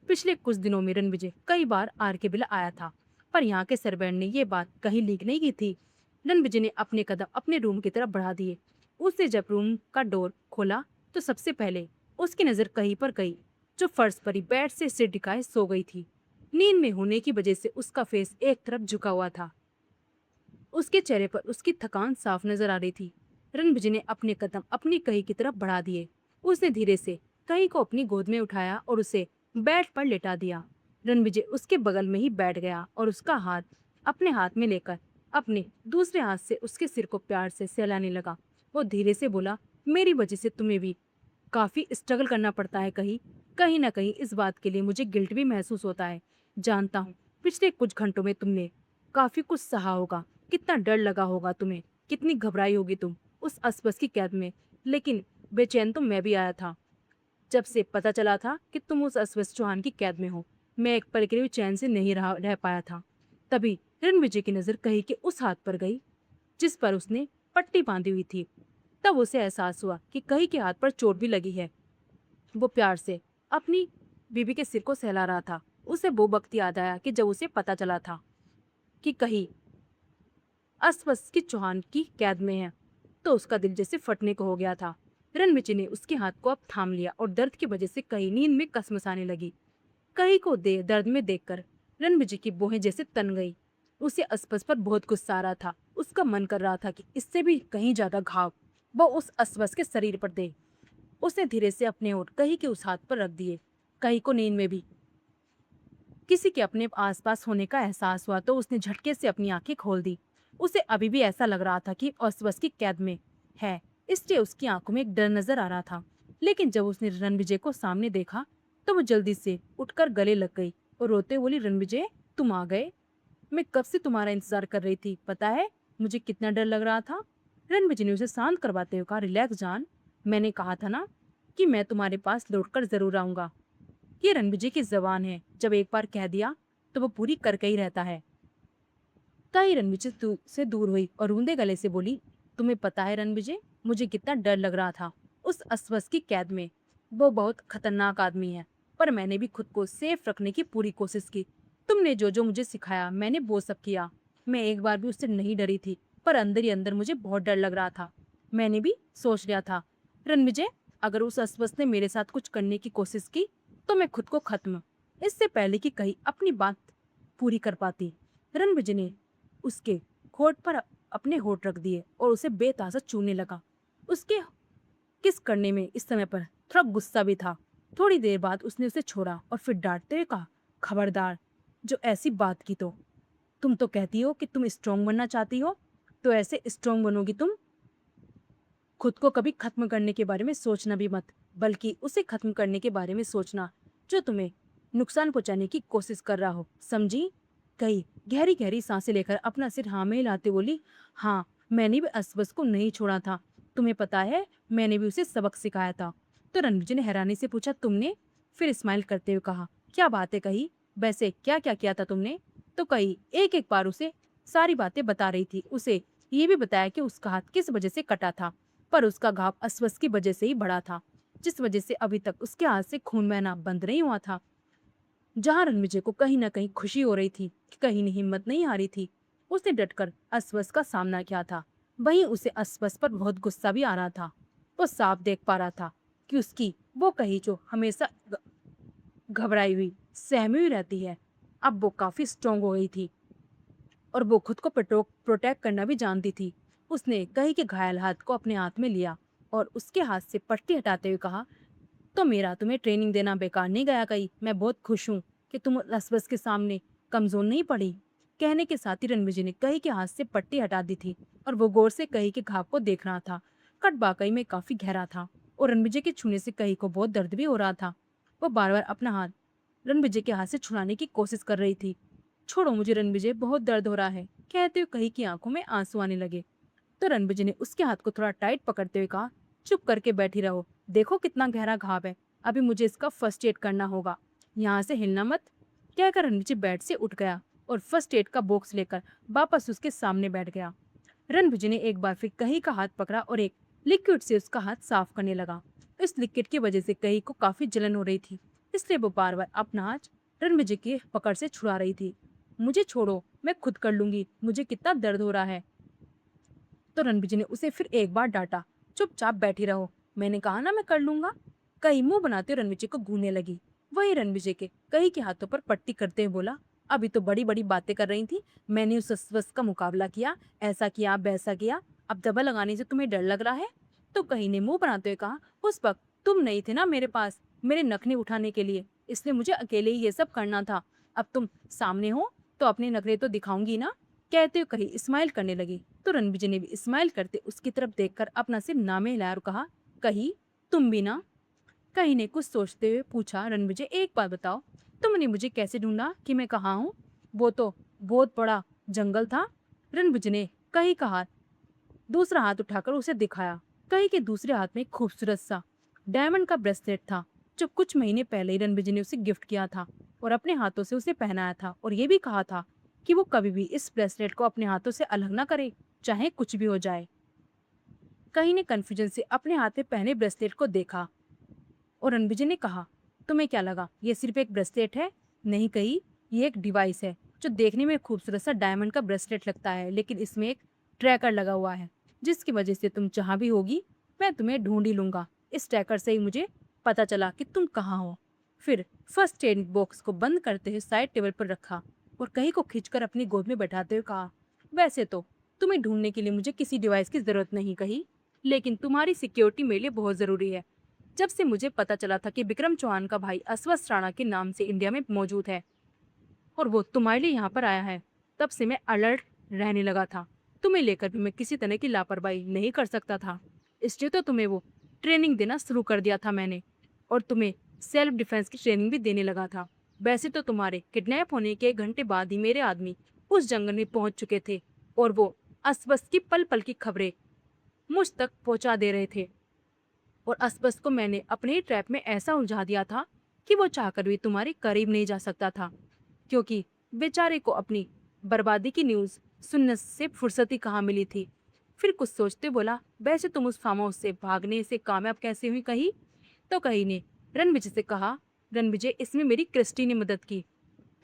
पिछले कुछ दिनों में रणविजय कई बार आर के बिला आया था, पर यहाँ के सर्वेंट ने ये बात कहीं लीक नहीं की थी। रणविजय ने अपने कदम अपने रूम की तरफ बढ़ा दिए। उसने जब रूम का डोर खोला तो सबसे पहले उसकी नजर कहीं पर गई, जो फर्श पर ही बेड से सिर टिकाए सो गई थी। नींद में होने की वजह से उसका फेस एक तरफ झुका हुआ था। उसके चेहरे पर उसकी थकान साफ नजर आ रही थी। रणविजय ने अपने कदम अपनी कही की तरफ बढ़ा दिए। उसने धीरे से कही को अपनी गोद में उठाया और उसे बेड पर लेटा दिया। रणविजय उसके बगल में ही बैठ गया और उसका हाथ अपने हाथ में लेकर अपने दूसरे हाथ से उसके सिर को प्यार से सहलाने लगा। वो धीरे से बोला, मेरी वजह से तुम्हें भी काफी स्ट्रगल करना पड़ता है, कहीं कहीं ना कहीं इस बात के लिए मुझे गिल्ट भी महसूस होता है। जानता हूँ पिछले कुछ घंटों में तुमने काफी कुछ सहा होगा, कितना डर लगा होगा तुम्हें, कितनी घबराई होगी तुम उस असबस की कैद में। लेकिन बेचैन तो मैं भी आया था जब से पता चला था कि तुम उस असबस चौहान की कैद में हो। मैं एक पल के लिए भी चैन से नहीं रह पाया था। तभी रणविजय की नजर कही के उस हाथ पर गई जिस पर उसने पट्टी बांधी हुई थी। तब उसे एहसास हुआ कि कही के हाथ पर चोट भी लगी है। वो प्यार से अपनी बीबी के सिर को सहला रहा था। उसे वो वक्त याद आया कि जब उसे पता चला था कि कहीं अस्वस की चौहान की कैद में है, तो उसका दिल जैसे फटने को हो गया था। रणविजय ने उसके हाथ को अब थाम लिया और दर्द की वजह से कहीं नींद में कसमसाने लगी। कहीं को दर्द में देखकर रणविजय की बोहें जैसे तन गई। उसे अस्वस पर बहुत गुस्सा आ रहा था। उसका मन कर रहा था कि इससे भी कहीं ज्यादा घाव वो उस अस्वस के शरीर पर दे। उसने धीरे से अपने होंठ कहीं के उस हाथ पर रख दिए। कहीं को नींद में भी किसी के अपने आसपास होने का एहसास हुआ तो उसने झटके से अपनी आंखें खोल दी। उसे अभी भी ऐसा लग रहा था कि अस्वस की कैद में है, इसलिए उसकी आंखों में एक डर नजर आ रहा था। लेकिन जब उसने रणविजय को सामने देखा तो वो जल्दी से उठकर गले लग गई और रोते बोली, रणविजय तुम आ गए, मैं कब से तुम्हारा इंतजार कर रही थी, पता है मुझे कितना डर लग रहा था। रणविजय ने उसे शांत करवाते हुए कहा, रिलैक्स जान, मैंने कहा था ना कि मैं तुम्हारे पास लौटकर जरूर आऊंगा। ये रणविजय की जबान है, जब एक बार कह दिया तो वो पूरी करके ही रहता है। कई रणविजय से दूर हुई और रूंधे गले से बोली, तुम्हें पता है रणविजय, मुझे कितना डर लग रहा था उस अस्वस की कैद में। वो बहुत खतरनाक आदमी है, पर मैंने भी खुद को सेफ रखने की पूरी कोशिश की। तुमने जो जो मुझे सिखाया मैंने वो सब किया। मैं एक बार भी उससे नहीं डरी थी, पर अंदर ही अंदर मुझे बहुत डर लग रहा था। मैंने भी सोच लिया था रणविजय, अगर उस अस्वस ने मेरे साथ कुछ करने की कोशिश की तो मैं खुद को खत्म, इससे पहले कि कहीं अपनी बात पूरी कर पाती। रणविजय ने उसके होठ पर अपने होठ रख दिए और उसे बेतासा चूमने लगा। उसके किस करने में इस समय पर थोड़ा गुस्सा भी था। थोड़ी देर बाद उसने उसे छोड़ा और फिर डांटते हुए कहा, खबरदार जो ऐसी बात की तुम तो कहती हो कि तुम स्ट्रांग बनना चाहती हो, तो ऐसे स्ट्रांग बनोगी तुम? खुद को कभी खत्म करने के बारे में सोचना भी मत, बल्कि उसे खत्म करने के बारे में सोचना जो तुम्हें नुकसान पहुंचाने की कोशिश कर रहा हो, समझी? कही गहरी गहरी सांसें लेकर अपना सिर हाँ में हिलाते बोली, हाँ, मैंने भी असबस को नहीं छोड़ा था। तुम्हें पता है, मैंने भी उसे सबक सिखाया था। तो रणविजय ने हैरानी से पूछा, तुमने? फिर स्माइल करते हुए कहा, क्या बात है कही, वैसे क्या क्या किया था तुमने? तो कही एक एक बार उसे सारी बातें बता रही थी। उसे ये भी बताया कि उसका हाथ किस वजह से कटा था, पर उसका घाव अस्वस्थ की वजह से ही बढ़ा था, जिस वजह से अभी तक उसके हाथ से खून बहना बंद नहीं हुआ था। जहां रणविजय को कहीं ना कहीं खुशी हो रही थी कि कहीं नहीं हिम्मत नहीं हारी थी, उसने डटकर अस्वस्थ का सामना किया था। वहीं उसे अस्वस्थ पर बहुत गुस्सा भी आ रहा था। वो साफ देख पा रहा था कि उसकी वो कही जो हमेशा घबराई हुई सहमी हुई रहती है, अब वो काफी स्ट्रांग हो गई थी और वो खुद को प्रोटेक्ट करना भी जानती थी। उसने कही के घायल हाथ को अपने हाथ में लिया और उसके हाथ से पट्टी हटाते हुए कहा, तो मेरा तुम्हें ट्रेनिंग देना बेकार नहीं गया कहीं। मैं बहुत खुश हूँ कि तुम असबस के सामने कमजोर नहीं पड़ी। कहने के साथ ही रणविजय ने कही के हाथ से पट्टी हटा दी थी और वो गौर से कही के घाव को देख रहा था। कट वाकई में काफी गहरा था और रणविजय के छूने से कही को बहुत दर्द भी हो रहा था। वो बार बार अपना हाथ रणविजय के हाथ से छुड़ाने की कोशिश कर रही थी। छोड़ो मुझे रणविजय, बहुत दर्द हो रहा है, कहते हुए कही की आंखों में आंसू आने लगे। तो रणविजय ने उसके हाथ को थोड़ा टाइट पकड़ते हुए कहा, चुप करके बैठी रहो, देखो कितना गहरा घाव है, अभी मुझे इसका फर्स्ट एड करना होगा, यहाँ से हिलना मत। कहकर रणविजय बेड से उठ गया और फर्स्ट एड का बॉक्स लेकर वापस उसके सामने बैठ गया। रणविजय ने एक बार फिर कही का हाथ पकड़ा और एक लिक्विड से उसका हाथ साफ करने लगा। इस लिक्विड की वजह से कही को काफी जलन हो रही थी, इसलिए वो बार बार अपना हाथ रणविजय की पकड़ से छुड़ा रही थी। मुझे छोड़ो, मैं खुद कर लूंगी, मुझे कितना दर्द हो रहा है। तो रणविजय ने उसे फिर एक बार डांटा, चुपचाप बैठी रहो, मैंने कहा ना मैं कर लूंगा। कही मुंह बनाते हुए रणविजय को घूरने लगी। वही रणविजय के कही के हाथों पर पट्टी करते हुए बोला, अभी तो बड़ी बड़ी बातें कर रही थी, मैंने उस अस्वस्थ का मुकाबला किया, ऐसा किया वैसा किया, अब दवा लगाने से तुम्हें डर लग रहा है? तो कही ने मुंह बनाते हुए कहा, उस वक्त तुम नहीं थे ना मेरे पास मेरे नखने उठाने के लिए, इसलिए मुझे अकेले ही ये सब करना था। अब तुम सामने हो तो अपने नखरे तो दिखाऊंगी ना। कहते हुए कही स्माइल करने लगी। तो रणविजय ने भी स्माइल करते उसकी तरफ देखकर अपना सिर नामे हिलाया और कहा, कही तुम भी ना। कही ने कुछ सोचते हुए पूछा, रणविजय एक बात बताओ, तुमने मुझे कैसे ढूंढा कि मैं कहाँ हूँ? वो तो बहुत बड़ा जंगल था। रणविजय ने कही का हाथ दूसरा हाथ उठाकर उसे दिखाया। कही के दूसरे हाथ में एक खूबसूरत सा डायमंड का ब्रेसलेट था, जो कुछ महीने पहले ही रणविजय ने उसे गिफ्ट किया था और अपने हाथों से उसे पहनाया था, और ये भी कहा था कि वो कभी भी इस ब्रेसलेट को अपने हाथों से अलग ना करे, चाहे कुछ भी हो जाए। कही ने कंफ्यूजन से अपने हाथ में पहने ब्रेसलेट को देखा और रणविजय ने कहा, तुम्हें क्या लगा ये सिर्फ एक ब्रेसलेट है? नहीं कही, ये एक डिवाइस है जो देखने में खूबसूरत सा डायमंड का ब्रेसलेट लगता है, लेकिन इसमें एक ट्रैकर लगा हुआ है, जिसकी वजह से तुम जहां भी होगी मैं तुम्हें ढूंढ ही लूंगा। इस ट्रैकर से ही मुझे पता चला कि तुम कहाँ हो। फिर फर्स्ट एड बॉक्स को बंद करते हुए साइड टेबल पर रखा और कही को खींचकर अपनी गोद में बैठाते हुए कहा, वैसे तो तुम्हें ढूंढने के लिए मुझे किसी डिवाइस की जरूरत नहीं कही, लेकिन तुम्हारी सिक्योरिटी मेरे लिए बहुत जरूरी है। जब से मुझे पता चला था कि विक्रम चौहान का भाई अस्वस्थ राणा के नाम से इंडिया में मौजूद है और वो तुम्हारे लिए यहाँ पर आया है, तब से मैं अलर्ट रहने लगा था। तुम्हें लेकर भी मैं किसी तरह की लापरवाही नहीं कर सकता था, इसलिए तो तुम्हें वो ट्रेनिंग देना शुरू कर दिया था मैंने, और तुम्हें सेल्फ डिफेंस की ट्रेनिंग भी देने लगा था। वैसे तो तुम्हारे किडनैप होने के 1 घंटे बाद ही मेरे आदमी उस जंगल में पहुंच चुके थे और वो अस्वस्थ की पल पल की खबरें मुझ तक पहुंचा दे रहे थे, और असबस को मैंने अपने ही ट्रैप में ऐसा उलझा दिया था कि वो चाहकर भी तुम्हारे करीब नहीं जा सकता था, क्योंकि बेचारे को अपनी बर्बादी की न्यूज़ सुनने से फुर्सत ही कहाँ मिली थी। फिर कुछ सोचते बोला, वैसे तुम उस फार्म हाउस से भागने से कामयाब कैसे हुई कही? तो कही ने रणविजय से कहा, रणविजय इसमें मेरी क्रिस्टी ने मदद की।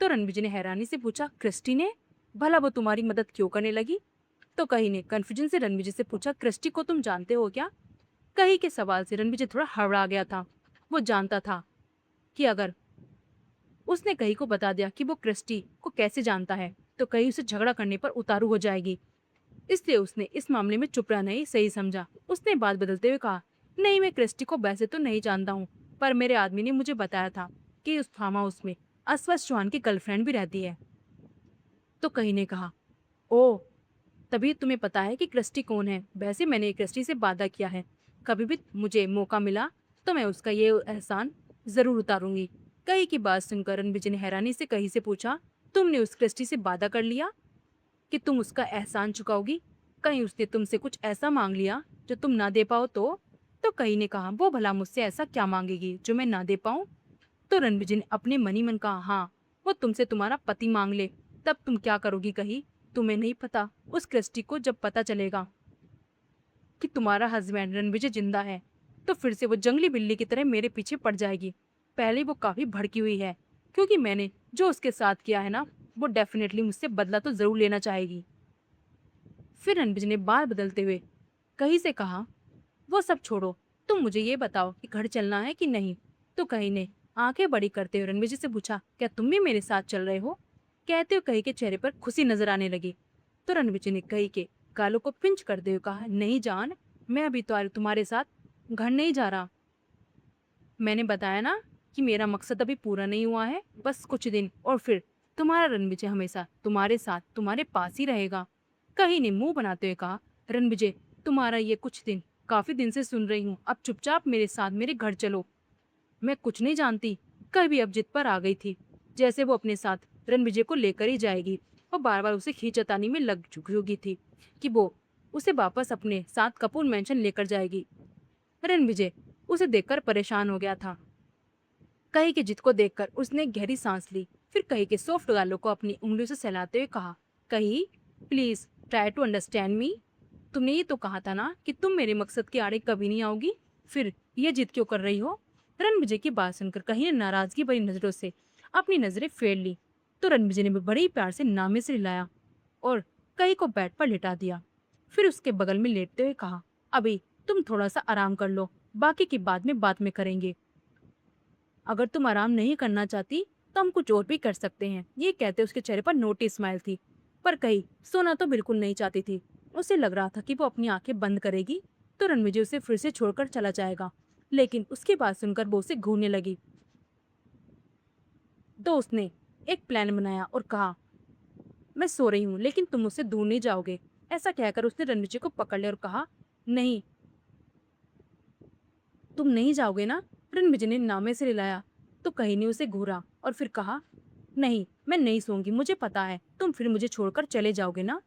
तो रणविजय ने हैरानी से पूछा, क्रिस्टी ने? भला वो तुम्हारी मदद क्यों करने लगी? तो कही ने कन्फ्यूजन से रणविजय से पूछा, क्रिस्टी को तुम जानते हो क्या? कही के सवाल से रणविजय थोड़ा हड़बड़ा गया था। वो जानता था कि अगर उसने कही को बता दिया कि वो क्रिस्टी को कैसे जानता है तो कही उसे झगड़ा करने पर उतारू हो जाएगी, इसलिए उसने इस मामले में चुप रहना ही सही समझा। उसने बात बदलते हुए कहा, नहीं, मैं क्रिस्टी को वैसे तो नहीं जानता हूँ, पर मेरे आदमी ने मुझे बताया था कि उस फार्म हाउस में अस्वस्थ चौहान की गर्लफ्रेंड भी रहती है। तो कहीं ने कहा, ओह, तभी तुम्हें पता है कि क्रिस्टी कौन है। वैसे मैंने क्रिस्टी से वादा किया है, कभी भी मुझे मौका मिला तो मैं उसका ये एहसान जरूर उतारूंगी। कही की बात सुनकर रणविजय ने हैरानी से कही से पूछा, तुमने उस क्रिस्टी से वादा कर लिया कि तुम उसका एहसान चुकाओगी? कहीं उसने तुमसे कुछ ऐसा मांग लिया जो तुम ना दे पाओ तो कहीं ने कहा, वो भला मुझसे ऐसा क्या मांगेगी जो मैं ना दे पाऊं? तो रणविजय ने अपने मन ही मन कहा, हाँ, वो तुमसे तुम्हारा पति मांग ले, तब तुम क्या करोगी? कही, तुम्हें नहीं पता, उस क्रिस्टी को जब पता चलेगा कि तुम्हारा हस्बैंड रणविजय जिंदा है तो फिर से वो जंगली बिल्ली की तरह मेरे पीछे पड़ जाएगी। पहले वो काफी भड़की हुई है क्योंकि मैंने जो उसके साथ किया है ना, वो डेफिनेटली मुझसे बदला तो जरूर लेना चाहेगी। फिर रणविजय ने बाल बदलते हुए कही से कहा, वो सब छोड़ो, तुम मुझे ये बताओ कि घर चलना है कि नहीं? तो कही ने आंखें बड़ी करते हुए रणविजय से पूछा, क्या तुम भी मेरे साथ चल रहे हो? कहते हुए कही के चेहरे पर खुशी नजर आने लगी। तो रणविजय ने कही के गालों को पिंच करते हुए कहा, नहीं जान, मैं अभी तो तुम्हारे साथ घर नहीं जा रहा। मैंने बताया ना कि मेरा मकसद अभी पूरा नहीं हुआ है, बस कुछ दिन और फिर तुम्हारा रणविजय हमेशा तुम्हारे साथ तुम्हारे पास ही रहेगा। कही ने मुंह बनाते हुए कहा, रणविजय, तुम्हारा ये कुछ दिन काफी दिन से सुन रही हूँ, अब चुपचाप मेरे साथ मेरे घर चलो। मैं कुछ नहीं जानती, कभी अब जिद पर आ गई थी, जैसे वो अपने साथ रणविजय को लेकर ही जाएगी और बार बार उसे खींचतानी में लग चुकी थी कि वो उसे वापस अपने साथ कपूर मेंशन लेकर जाएगी। रणविजय उसे देखकर परेशान हो गया था। कही की जिद को देखकर उसने गहरी सांस ली, फिर कही के सॉफ्ट गालों को अपनी उंगलियों से सहलाते हुए कहा, कही, please try to understand me. तुमने ये तो कहा था ना कि तुम मेरे मकसद के आड़े कभी नहीं आओगी, फिर ये जिद क्यों कर रही हो? रणविजय की बात सुनकर कही ने नाराजगी भरी नजरों से अपनी नजरें फेर ली। तो रणविजय ने भी बड़े ही प्यार से नामे से हिलाया और कही को बेड पर लिटा दिया। फिर उसके बगल में लेटते हुए कहा, अभी तुम थोड़ा सा आराम कर लो, बाकी की बात में करेंगे। अगर तुम आराम नहीं करना चाहती तो हम कुछ और भी कर सकते हैं। ये कहते उसके चेहरे पर नोटी स्माइल थी, पर कही सोना तो बिल्कुल नहीं चाहती थी। उसे लग रहा था कि वो अपनी आंखें बंद करेगी तो रणविजय उसे फिर से छोड़कर चला जाएगा, लेकिन उसकी बात सुनकर वो उसे घूरने लगी। तो उसने एक प्लान बनाया और कहा, मैं सो रही हूँ लेकिन तुम मुझसे दूर नहीं जाओगे। ऐसा कहकर उसने रणविजय को पकड़ लिया और कहा, नहीं, तुम नहीं जाओगे ना? रणविजय ने नामे से हिलाया तो कही ने उसे घूरा और फिर कहा, नहीं, मैं नहीं सोऊंगी, मुझे पता है तुम फिर मुझे छोड़कर चले जाओगे ना।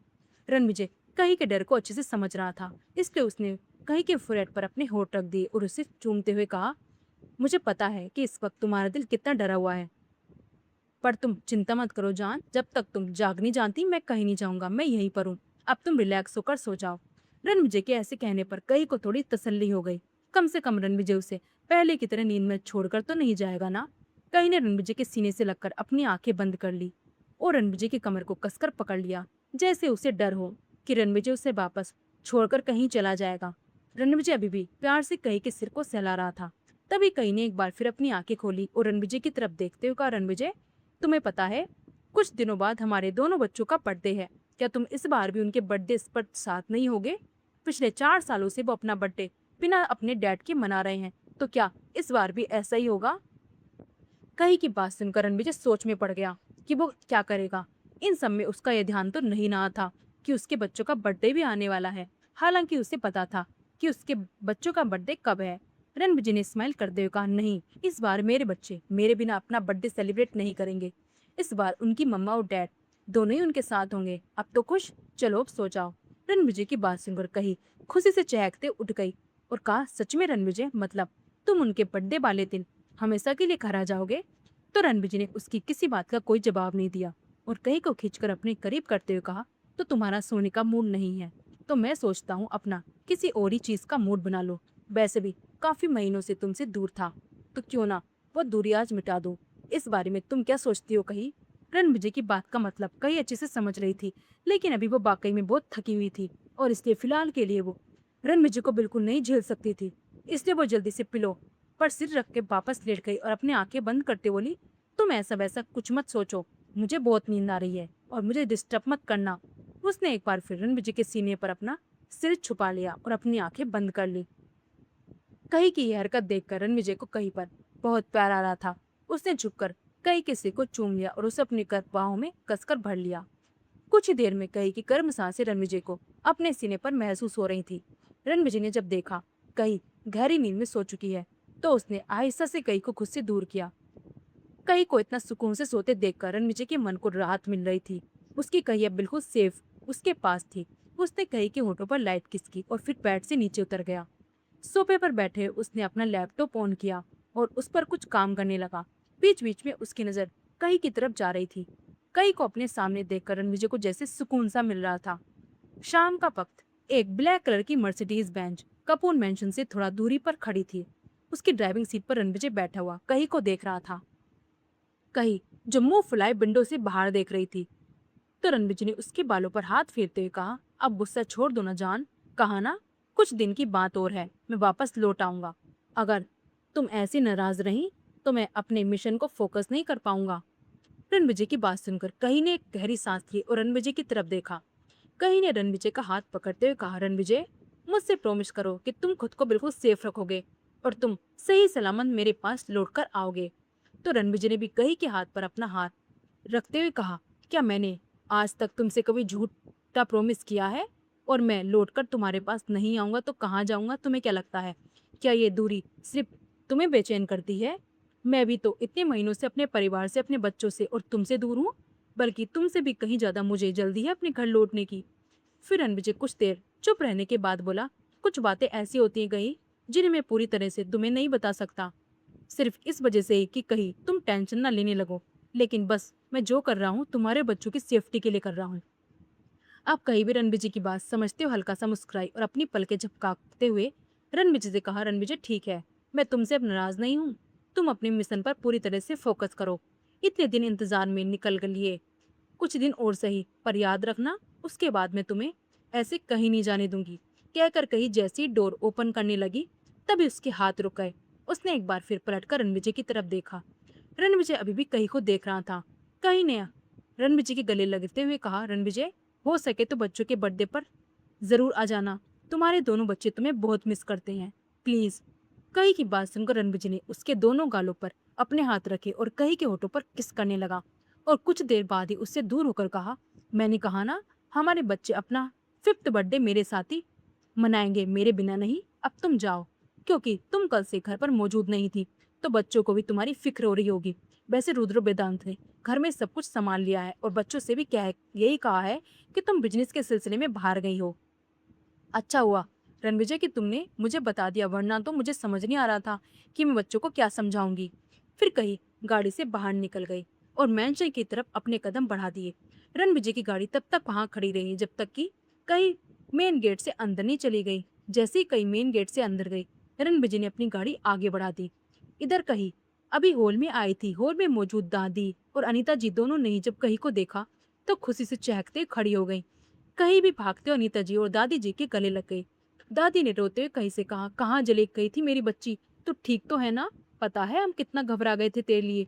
रणविजय कही के डर को अच्छे से समझ रहा था, इसलिए उसने कही के फोrehead पर अपने होंठ रख दिए और उसे चूमते हुए कहा, मुझे पता है कि इस वक्त तुम्हारा दिल कितना डरा हुआ है, पर तुम चिंता मत करो जान, जब तक तुम जाग नहीं जानती मैं कहीं नहीं जाऊंगा, मैं यहीं पर हूँ। अब तुम रिलैक्स होकर सो जाओ। रणविजय के ऐसे कहने पर कही को थोड़ी तसल्ली हो गई। कम से कम रणविजय उसे पहले की तरह नींद में छोड़कर तो नहीं जाएगा ना। कही ने रणविजय के सीने से लगकर अपनी आंखें बंद कर ली और रणविजय की कमर को कसकर पकड़ लिया, जैसे उसे डर हो कि रणविजय उसे वापस छोड़कर कहीं चला जाएगा। रणविजय अभी भी प्यार से कही के सिर को सहला रहा था। तभी कही ने एक बार फिर अपनी आंखें खोली और रणविजय की तरफ देखते हुए कहा, रणविजय, तुम्हें पता है कुछ दिनों बाद हमारे दोनों बच्चों का बर्थडे है, क्या तुम इस बार भी उनके बर्थडे पर साथ नहीं होगे? पिछले 4 सालों से वो अपना बर्थडे बिना अपने डैड के मना रहे हैं, तो क्या इस बार भी ऐसा ही होगा? कही की बात सुनकर रणविजय सोच में पड़ गया कि वो क्या करेगा। इन सब में उसका यह ध्यान तो नहीं रहा था कि उसके बच्चों का बर्थडे भी आने वाला है। हालांकि उसे पता था कि उसके बच्चों का बर्थडे कब है। रणविजय ने स्माइल करते हुए कहा, नहीं, इस बार मेरे बच्चे मेरे बिना अपना बर्थडे सेलिब्रेट नहीं करेंगे। इस बार उनकी मम्मा और डैड दोनों ही उनके साथ होंगे। अब तो खुश, चलो अब सो जाओ। रणविजय की बात सुनकर कही खुशी से चहकते उठ गई और कहा, सच में रणविजय, मतलब तुम उनके बर्थडे वाले दिन हमेशा के लिए घर आ जाओगे? तो रणविजय ने उसकी किसी बात का कोई जवाब नहीं दिया और कही को खींचकर अपने करीब करते हुए कहा, तो तुम्हारा सोने का मूड नहीं है तो मैं सोचता हूँ अपना किसी और ही चीज का मूड बना लो। वैसे भी काफी महीनों से तुमसे दूर था, तो क्यों ना वो दूरी आज मिटा दो। इस बारे में तुम क्या सोचती हो? कही रणविजय की बात का मतलब कही अच्छे से समझ रही थी, लेकिन अभी वो वाकई में बहुत थकी हुई थी और इसलिए फिलहाल के लिए वो रणविजय को बिल्कुल नहीं झेल सकती थी। इसलिए वो जल्दी से पिलो पर सिर रख के वापस लेट गई और अपनी आंखें बंद करते बोली, तुम ऐसा वैसा कुछ मत सोचो, मुझे बहुत नींद आ रही है और मुझे डिस्टर्ब मत करना। उसने एक बार फिर रणविजय के सीने पर अपना सिर छुपा लिया और अपनी आंखें बंद कर ली। कही की यह हरकत देखकर रणविजय को कही पर बहुत प्यार आ रहा था। उसने झुककर कई के सिर को चूम लिया और उसे अपनी बाहों में कसकर भर लिया। कुछ ही देर में कई की गर्म सांसें रणविजय को अपने सीने पर महसूस हो रही थी। रणविजय ने जब देखा कई गहरी नींद में सो चुकी है तो उसने आहिस्ता से कई को खुद से दूर किया। कई को इतना सुकून से सोते देखकर रणविजय के मन को राहत मिल रही थी। उसकी कई अब बिल्कुल सेफ उसके पास थी। उसने कई के होठों पर लाइट किस की और फिर बेड से नीचे उतर गया। सोफे पर बैठे उसने अपना लैपटॉप ऑन किया और उस पर कुछ काम करने लगा। बीच बीच में उसकी नजर कई की तरफ जा रही थी। कई को अपने सामने देखकर रणविजय को जैसे सुकून सा मिल रहा था। शाम का वक्त एक ब्लैक कलर की मर्सिडीज बेंच कपूर मैंशन से थोड़ा दूरी पर खड़ी थी। उसकी ड्राइविंग सीट पर रणविजय बैठा हुआ कहीं को देख रहा था। कहीं जो मुंह फुलाए विंडो से बाहर देख रही थी। तो रणविजय ने उसके बालों पर हाथ फेरते हुए कहा, अब गुस्सा छोड़ दो ना जान। कहा ना कुछ दिन की बात और है, मैं वापस लौट आऊंगा। अगर तुम ऐसी नाराज रही तो मैं अपने मिशन को फोकस नहीं कर पाऊंगा। रणविजय की बात सुनकर कहीं ने एक गहरी सांस ली और रणविजय की तरफ देखा। कहीं ने रणविजय का हाथ पकड़ते हुए कहा, रणविजय मुझसे प्रॉमिस करो कि तुम खुद को बिल्कुल सेफ रखोगे और तुम सही सलामत मेरे पास लौट कर आओगे। तो रणविजय ने भी कहीं के हाथ पर अपना हाथ रखते हुए कहा, क्या मैंने आज तक तुमसे कभी झूठा प्रॉमिस किया है? और मैं लौटकर तुम्हारे पास नहीं आऊंगा तो कहाँ जाऊंगा? तुम्हें क्या लगता है, क्या ये दूरी सिर्फ तुम्हें बेचैन करती है? मैं भी तो इतने महीनों से अपने परिवार से, अपने बच्चों से और तुमसे दूर हूँ। बल्कि तुमसे भी कहीं ज्यादा मुझे जल्दी है अपने घर लौटने की। फिर रणविजय कुछ देर चुप रहने के बाद बोला, कुछ बातें ऐसी होती हैं कहीं जिन्हें मैं पूरी तरह से तुम्हें नहीं बता सकता, सिर्फ इस वजह से कि कहीं तुम टेंशन ना लेने लगो। लेकिन बस मैं जो कर रहा हूँ तुम्हारे बच्चों की सेफ्टी के लिए कर रहा हूँ। आप कहीं भी रणविजय की बात समझते हो हल्का सा मुस्कुराई और अपनी पलकें झपकाते हुए रणविजय से कहा, रणविजय ठीक है, मैं तुमसे अब नाराज नहीं हूँ। तुम अपने मिशन पर पूरी तरह से फोकस करो। इतने दिन इंतजार में निकल लिए, कुछ दिन और सही, पर याद रखना उसके बाद मैं तुम्हें ऐसे कहीं नहीं जाने दूंगी। कहकर कहीं जैसी डोर ओपन करने लगी तभी उसके हाथ रुक गए। उसने एक बार फिर पलटकर रणविजय की तरफ देखा। रणविजय अभी भी कहीं को देख रहा था। कहीं ने रणविजय के गले लगते हुए कहा, रणविजय हो सके तो बच्चों के बर्थडे पर जरूर आ जाना। तुम्हारे दोनों बच्चे तुम्हें बहुत मिस करते हैं, प्लीज। कहीं की बात सुनकर रणविजय ने उसके दोनों गालों पर अपने हाथ रखे और कहीं के होठों पर किस करने लगा और कुछ देर बाद ही उससे दूर होकर कहा, मैंने कहा ना, हमारे बच्चे अपना 5th बर्थडे मेरे साथ ही मनाएंगे, मेरे बिना नहीं। अब तुम जाओ, क्योंकि तुम कल से घर पर मौजूद नहीं थी तो बच्चों को भी तुम्हारी फिक्र हो रही होगी। वैसे रुद्र वेदांत ने घर में सब कुछ संभाल लिया है और बच्चों से भी यही कहा है कि तुम बिजनेस के सिलसिले में बाहर गई हो। अच्छा हुआ रणविजय कि तुमने मुझे बता दिया, वरना तो मुझे समझ नहीं आ रहा था कि मैं बच्चों को क्या समझाऊंगी। फिर कहीं गाड़ी से बाहर निकल गई और मैंशन की तरफ अपने कदम बढ़ा दिए। रणविजय की गाड़ी तब तक वहां खड़ी रही जब तक कि कहीं मेन गेट से अंदर नहीं चली गई। जैसे ही कहीं मेन गेट से अंदर गई, रणविजय ने अपनी गाड़ी आगे बढ़ा दी। इधर कहीं अभी हॉल में आई थी। हॉल में मौजूद दादी और अनीता जी दोनों ने जब कहीं को देखा तो खुशी से चहकते खड़ी हो गई। कहीं भी भागते हुए अनीता जी और दादी जी के गले लग गई। दादी ने रोते हुए कहीं से कहा, कहाँ जले गई थी मेरी बच्ची? तू ठीक तो है ना? पता है हम कितना घबरा गए थे तेरे लिए।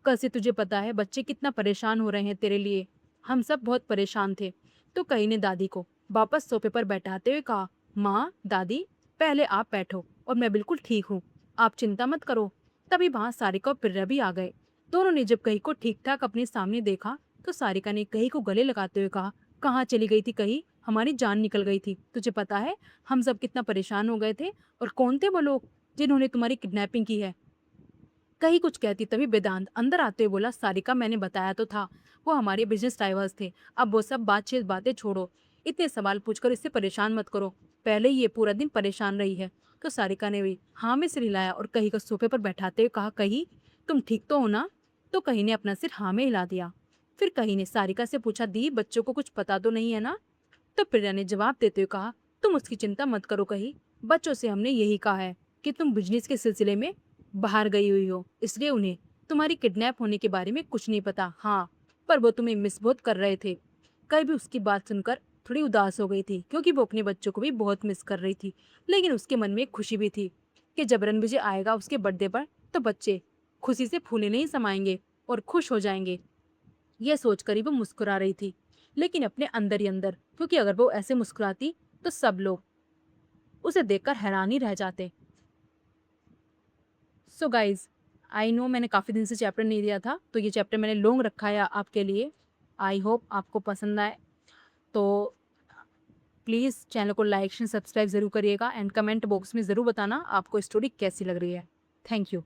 कल से तुझे पता है बच्चे कितना परेशान हो रहे हैं तेरे लिए। हम सब बहुत परेशान थे। तो कहीं ने दादी को वापस सोफे पर बैठाते हुए कहा, माँ दादी पहले आप बैठो और मैं बिल्कुल ठीक हूँ, आप चिंता मत करो। तभी वहां सारिका और प्रिया भी आ गए। दोनों ने जब कहीं को ठीक ठाक अपने सामने देखा तो सारिका ने कहीं को गले लगाते हुए कहा, कहाँ चली गई थी कहीं? हमारी जान निकल गई थी। तुझे पता है हम सब कितना परेशान हो गए थे? और कौन थे वो लोग जिन्होंने तुम्हारी किडनैपिंग की है? कहीं कुछ कहती तभी वेदांत अंदर आते हुए बोला, सारिका मैंने बताया तो था, वो हमारे बिजनेस ड्राइवर्स थे। अब वो सब बातचीत बातें छोड़ो, इतने सवाल पूछकर इससे परेशान मत करो। पहले ही ये पूरा दिन परेशान रही है। तो सारिका ने भी हाँ में सिर हिलाया और कहीं को सोफे पर बैठाते हुए कहा, कहीं तुम ठीक तो हो ना? तो कहीं ने अपना सिर हाँ में हिला दिया। फिर कहीं ने सारिका से पूछा, दी बच्चों को कुछ पता तो नहीं है ना? तो प्रिया ने जवाब देते हुए कहा, तुम उसकी चिंता मत करो कहीं, बच्चों से हमने यही कहा है कि तुम बिजनेस के सिलसिले में बाहर गई हुई हो, इसलिए उन्हें तुम्हारी किडनैप होने के बारे में कुछ नहीं पता। हाँ, पर वो तुम्हें मिस बहुत कर रहे थे। कई भी उसकी बात सुनकर थोड़ी उदास हो गई थी क्योंकि वो अपने बच्चों को भी बहुत मिस कर रही थी। लेकिन उसके मन में एक खुशी भी थी कि जब रणविजय आएगा उसके बर्थडे पर तो बच्चे खुशी से फूले नहीं समाएंगे और खुश हो जाएंगे। यह सोचकर ही वो मुस्कुरा रही थी, लेकिन अपने अंदर ही अंदर, क्योंकि अगर वो ऐसे मुस्कुराती तो सब लोग उसे देखकर हैरान ही रह जाते। सो गाइज, आई नो मैंने काफ़ी दिन से चैप्टर नहीं दिया था, तो ये चैप्टर मैंने लॉन्ग रखा है आपके लिए। आई होप आपको पसंद आए। तो प्लीज़ चैनल को लाइक, शेयर, सब्सक्राइब ज़रूर करिएगा एंड कमेंट बॉक्स में ज़रूर बताना आपको स्टोरी कैसी लग रही है। Thank you.